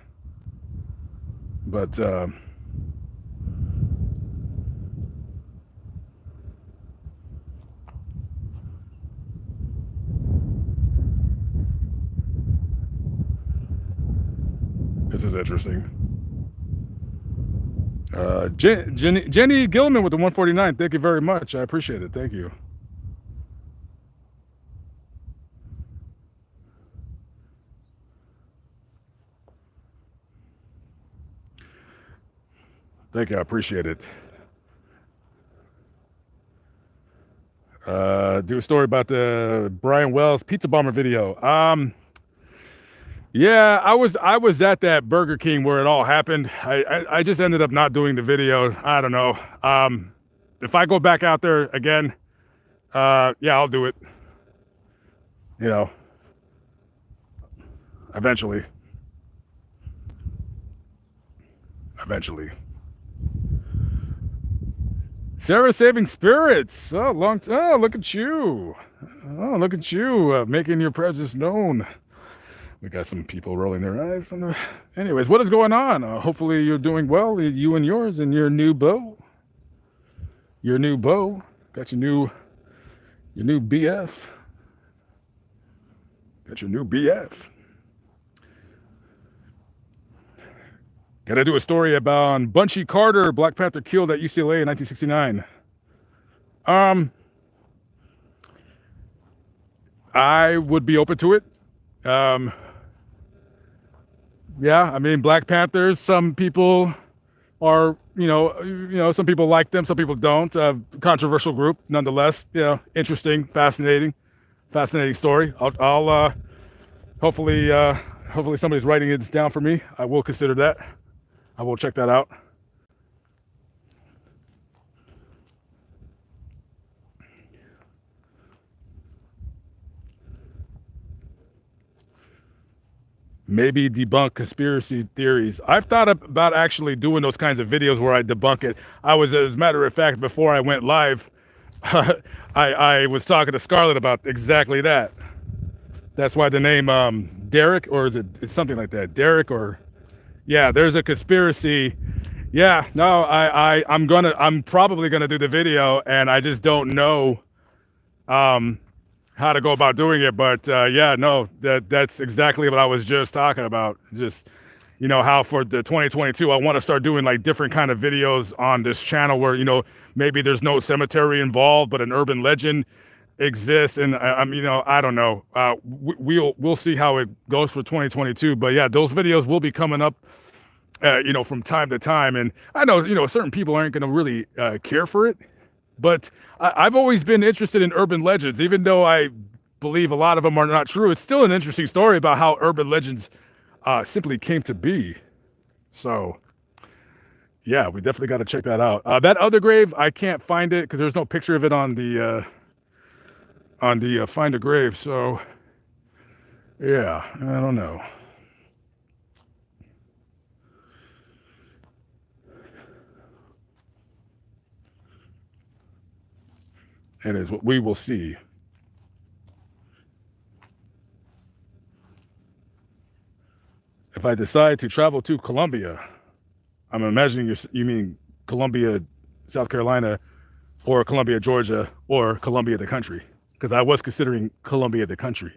but this is interesting. Jenny Gilman with the 149. Thank you very much. I appreciate it. Thank you. Thank you. I appreciate it. Do a story about the Brian Wells Pizza Bomber video. Yeah, I was at that Burger King where it all happened. I just ended up not doing the video. I don't know. If I go back out there again, yeah, I'll do it. Eventually. Sarah Saving Spirits. Oh, look at you. Oh, look at you making your presence known. We got some people rolling their eyes. Anyways, what is going on? Hopefully you're doing well, you and yours, and your new beau. Your new beau. Got your new BF. Got your new BF. Gotta do a story about Bunchy Carter, Black Panther killed at UCLA in 1969. I would be open to it. Yeah, I mean, Black Panthers, some people are, some people like them, some people don't. Controversial group, nonetheless. Interesting, fascinating story. I'll hopefully somebody's writing it down for me. I will consider that. I will check that out. Maybe debunk conspiracy theories. I've thought about actually doing those kinds of videos where I debunk it. As a matter of fact, before I went live, I was talking to Scarlett about exactly that. That's why the name Derek, or is it's something like that? Derek, or yeah, there's a conspiracy. Yeah, no, I'm probably gonna do the video, and I just don't know how to go about doing it. But yeah, no, that's exactly what I was just talking about. Just how for the 2022 I want to start doing like different kind of videos on this channel where maybe there's no cemetery involved, but an urban legend exists, and I don't know. We'll see how it goes for 2022. But yeah, those videos will be coming up from time to time, and I know certain people aren't going to really care for it. But I've always been interested in urban legends, even though I believe a lot of them are not true. It's still an interesting story about how urban legends simply came to be. So, yeah, we definitely got to check that out. That other grave, I can't find it because there's no picture of it on the Find a Grave. So, yeah, I don't know. It is what we will see. If I decide to travel to Colombia, I'm imagining you mean Columbia, South Carolina, or Columbia, Georgia, or Columbia, the country. Because I was considering Columbia, the country.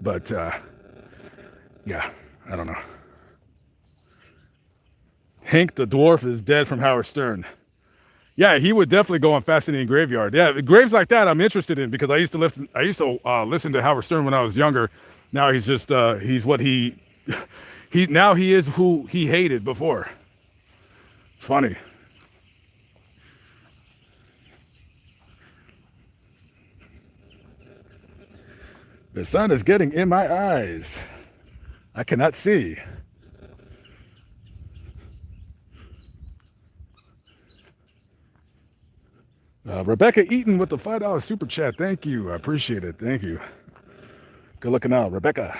But, yeah, I don't know. Hank the Dwarf is dead from Howard Stern. Yeah, he would definitely go on Fascinating Graveyard. Yeah, graves like that I'm interested in because I used to listen to Howard Stern when I was younger. Now he's just he's what he now he is who he hated before. It's funny. The sun is getting in my eyes. I cannot see. Rebecca Eaton with the $5 super chat. Thank you. I appreciate it. Thank you. Good looking out, Rebecca.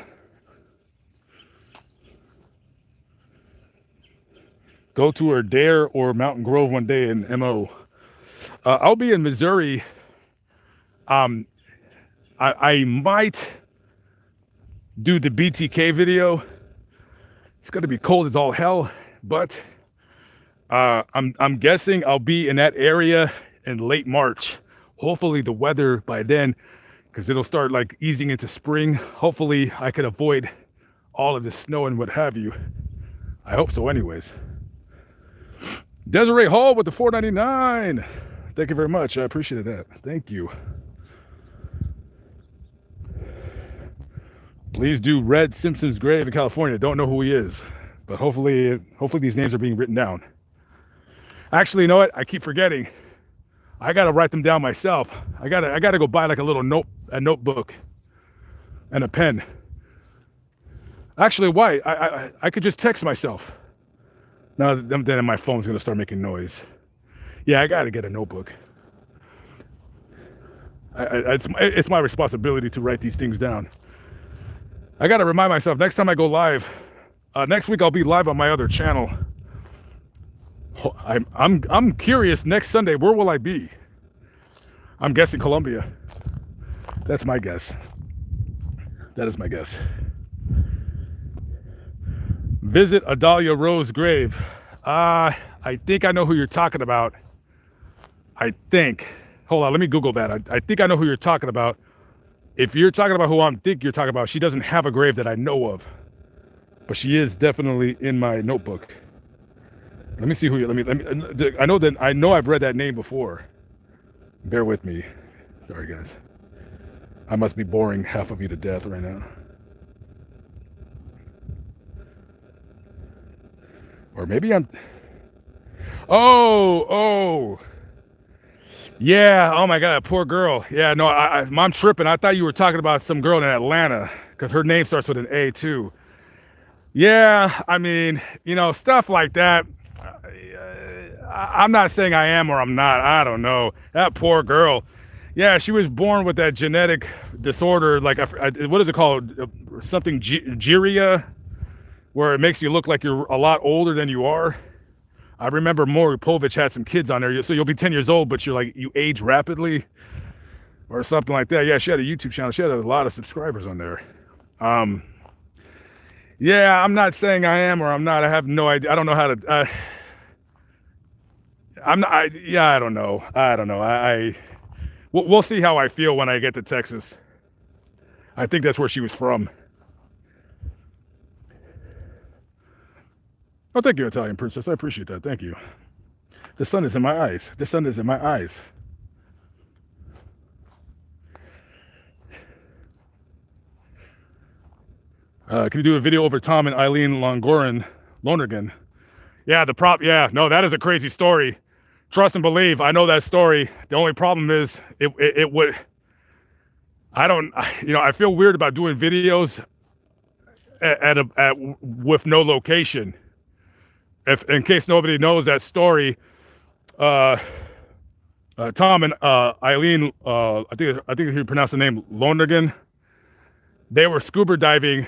Go to her Dare or Mountain Grove one day in MO. I'll be in Missouri. I might do the BTK video. It's going to be cold as all hell, but I'm guessing I'll be in that area in late March. Hopefully the weather by then, because it'll start like easing into spring. Hopefully I could avoid all of the snow and what have you. I hope so anyways. Desiree Hall with the $4.99. Thank you very much. I appreciated that. Thank you. Please do Red Simpson's grave in California. Don't know who he is, but hopefully these names are being written down. Actually, you know what? I keep forgetting. I gotta write them down myself. I gotta go buy like a little notebook and a pen. Actually, why? I could just text myself. Now then my phone's gonna start making noise. Yeah, I gotta get a notebook. It's my responsibility to write these things down. I gotta remind myself next time I go live. Next week I'll be live on my other channel. I'm curious. Next Sunday, where will I be? I'm guessing Colombia. That's my guess. That is my guess. Visit Adalia Rose grave. I think I know who you're talking about. I think. Hold on, let me Google that. I think I know who you're talking about. If you're talking about who I think you're talking about, she doesn't have a grave that I know of, but she is definitely in my notebook. Let me see who you. Let me. I know I've read that name before. Bear with me. Sorry, guys. I must be boring half of you to death right now. Or maybe I'm. Oh. Yeah. Oh my God. Poor girl. Yeah. No. I'm tripping. I thought you were talking about some girl in Atlanta because her name starts with an A too. Yeah. I mean, stuff like that. I'm not saying I am or I'm not. I don't know. That poor girl. Yeah, she was born with that genetic disorder. Like, what is it called? Something Geria, where it makes you look like you're a lot older than you are. I remember Maury Povich had some kids on there. So you'll be 10 years old, but you age rapidly or something like that. Yeah, she had a YouTube channel. She had a lot of subscribers on there. Yeah, I'm not saying I am or I'm not. I have no idea. I don't know how to... I don't know. We'll see how I feel when I get to Texas. I think that's where she was from. Oh, thank you, Italian Princess. I appreciate that. Thank you. The sun is in my eyes. The sun is in my eyes. Can you do a video over Tom and Eileen Lonergan? Yeah, no, that is a crazy story. Trust and believe, I know that story. The only problem is it would, I feel weird about doing videos with no location. In case nobody knows that story, Tom and Eileen, I think you pronounce the name Lonergan, they were scuba diving.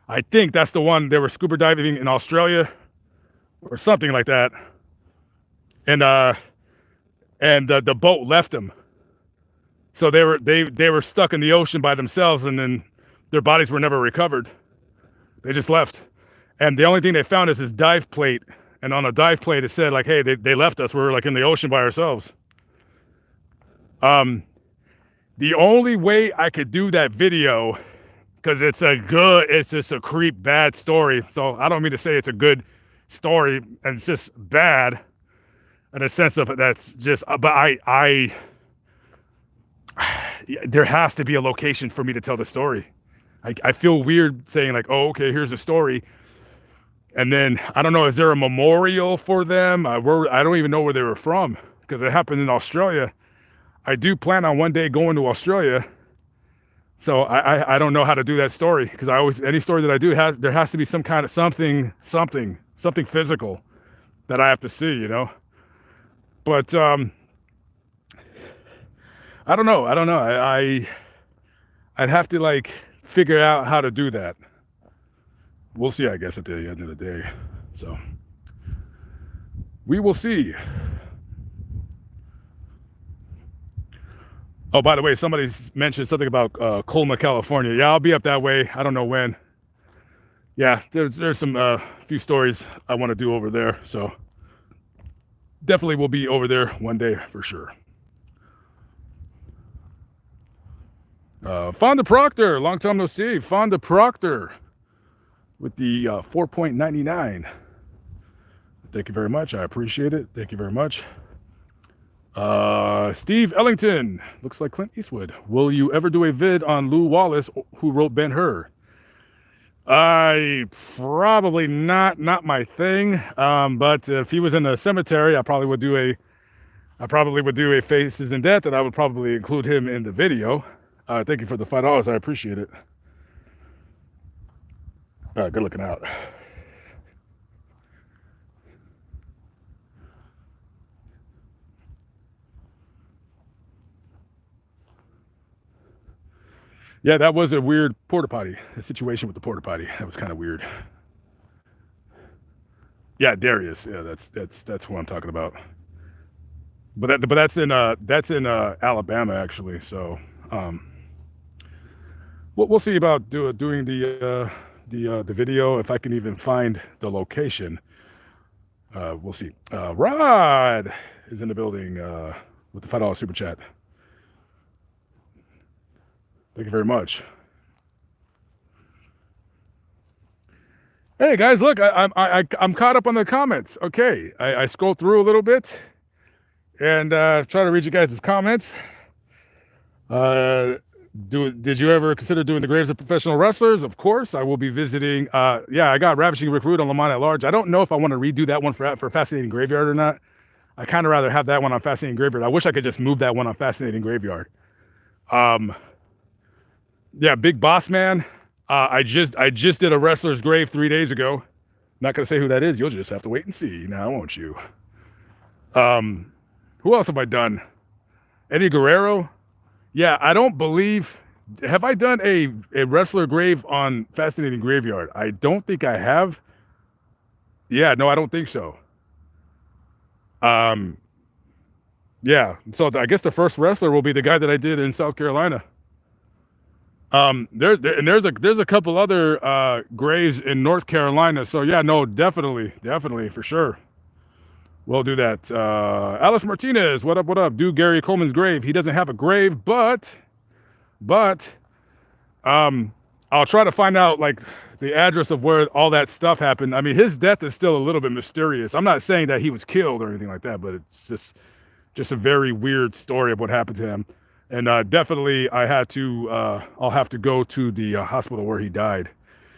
I think that's the one. They were scuba diving in Australia or something like that. And the boat left them. So they were stuck in the ocean by themselves, and then their bodies were never recovered. They just left. And the only thing they found is this dive plate. And on a dive plate, it said like, hey, they left us. We were like in the ocean by ourselves. The only way I could do that video, because it's just a creep bad story. So I don't mean to say it's a good story, and it's just bad in a sense of that's just, but there has to be a location for me to tell the story. I feel weird saying like, oh, okay, here's a story. And then, I don't know, is there a memorial for them? I don't even know where they were from, because it happened in Australia. I do plan on one day going to Australia. So I don't know how to do that story, because any story that I do there has to be some kind of something physical that I have to see, you know. But I don't know. I'd have to like figure out how to do that. We'll see, I guess, at the end of the day. So we will see. Oh, by the way, somebody mentioned something about Colma, California. Yeah, I'll be up that way. I don't know when. Yeah, there's some few stories I want to do over there. So definitely will be over there one day for sure. Fonda Proctor, long time no see. Fonda Proctor with the 4.99. Thank you very much. I appreciate it. Thank you very much. Steve Ellington, looks like Clint Eastwood. Will you ever do a vid on Lew Wallace, who wrote Ben-Hur? Probably not my thing. But if he was in a cemetery, I probably would do a Faces in Death, and I would probably include him in the video. Thank you for the $5. I appreciate it. Good looking out. Yeah, that was a weird porta potty. The situation with the porta potty, that was kind of weird. Yeah, Darius. Yeah, that's what I'm talking about. But that's in Alabama actually. So we'll see about doing the video if I can even find the location. We'll see. Rod is in the building with the $5 super chat. Thank you very much. Hey guys, look, I'm caught up on the comments. Okay, I scrolled through a little bit and try to read you guys' comments. Did you ever consider doing the graves of professional wrestlers? Of course, I will be visiting. Yeah, I got Ravishing Rick Rude on Lamont at Large. I don't know if I want to redo that one for Fascinating Graveyard or not. I kind of rather have that one on Fascinating Graveyard. I wish I could just move that one on Fascinating Graveyard. Yeah, Big Boss Man. I just did a wrestler's grave 3 days ago. Not gonna say who that is. You'll just have to wait and see now, won't you? Who else have I done? Eddie Guerrero. Yeah, I don't believe. Have I done a wrestler grave on Fascinating Graveyard? I don't think I have. Yeah, no, I don't think so. Yeah, so I guess the first wrestler will be the guy that I did in South Carolina. There's a couple other graves in North Carolina. So yeah, no, definitely for sure. We'll do that. Alice Martinez, what up? Do Gary Coleman's grave. He doesn't have a grave, but I'll try to find out like the address of where all that stuff happened. I mean, his death is still a little bit mysterious. I'm not saying that he was killed or anything like that, but it's just a very weird story of what happened to him. And definitely I'll have to go to the hospital where he died.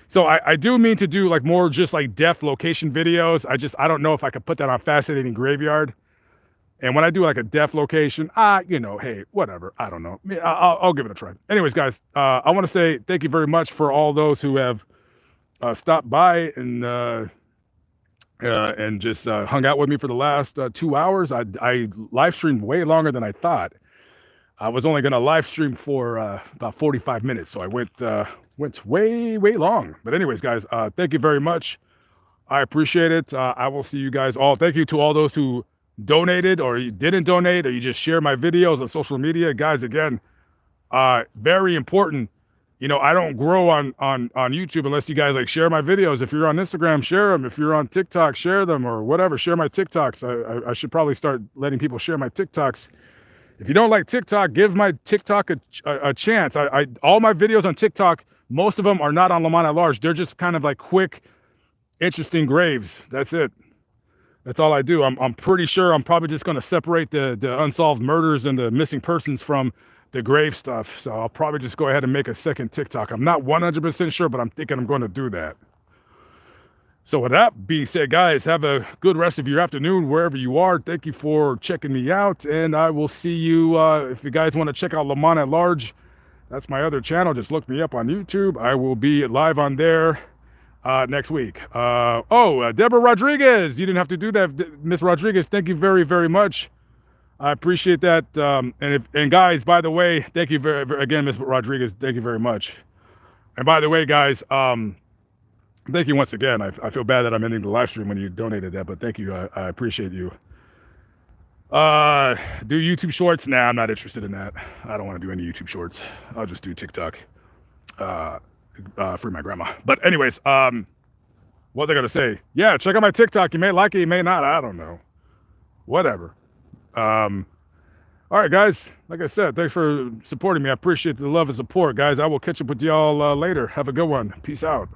So I do mean to do like more just like death location videos. I don't know if I could put that on Fascinating Graveyard. And when I do like a death location, hey, whatever. I don't know. I'll give it a try. Anyways, guys, I want to say thank you very much for all those who have stopped by and just hung out with me for the last 2 hours. I live streamed way longer than I thought. I was only going to live stream for about 45 minutes, so I went way long. But anyways, guys, thank you very much. I appreciate it. I will see you guys all. Thank you to all those who donated or you didn't donate or you just share my videos on social media. Guys, again, very important you know, I don't grow on YouTube unless you guys like share my videos. If you're on Instagram, share them. If you're on TikTok, share them or whatever. Share my TikToks. I should probably start letting people share my TikToks. If you don't like TikTok, give my TikTok a chance. All my videos on TikTok, most of them are not on Lamont at Large. They're just kind of like quick, interesting graves. That's it. That's all I do. I'm pretty sure I'm probably just going to separate the unsolved murders and the missing persons from the grave stuff. So I'll probably just go ahead and make a second TikTok. I'm not 100% sure, but I'm thinking I'm going to do that. So with that being said, guys, have a good rest of your afternoon wherever you are. Thank you for checking me out, and I will see you if you guys want to check out Lamont at Large. That's my other channel. Just look me up on YouTube. I will be live on there next week. Deborah Rodriguez, you didn't have to do that, Miss Rodriguez. Thank you very, very much. I appreciate that. And guys, by the way, thank you again, Miss Rodriguez. Thank you very much. And by the way, guys, thank you once again. I feel bad that I'm ending the live stream when you donated that, but thank you. I appreciate you. Do YouTube shorts? Nah, I'm not interested in that. I don't want to do any YouTube shorts. I'll just do TikTok. Free my grandma. But anyways, what was I gonna say? Yeah, check out my TikTok. You may like it, you may not. I don't know. Whatever. All right, guys. Like I said, thanks for supporting me. I appreciate the love and support, guys. I will catch up with y'all later. Have a good one. Peace out.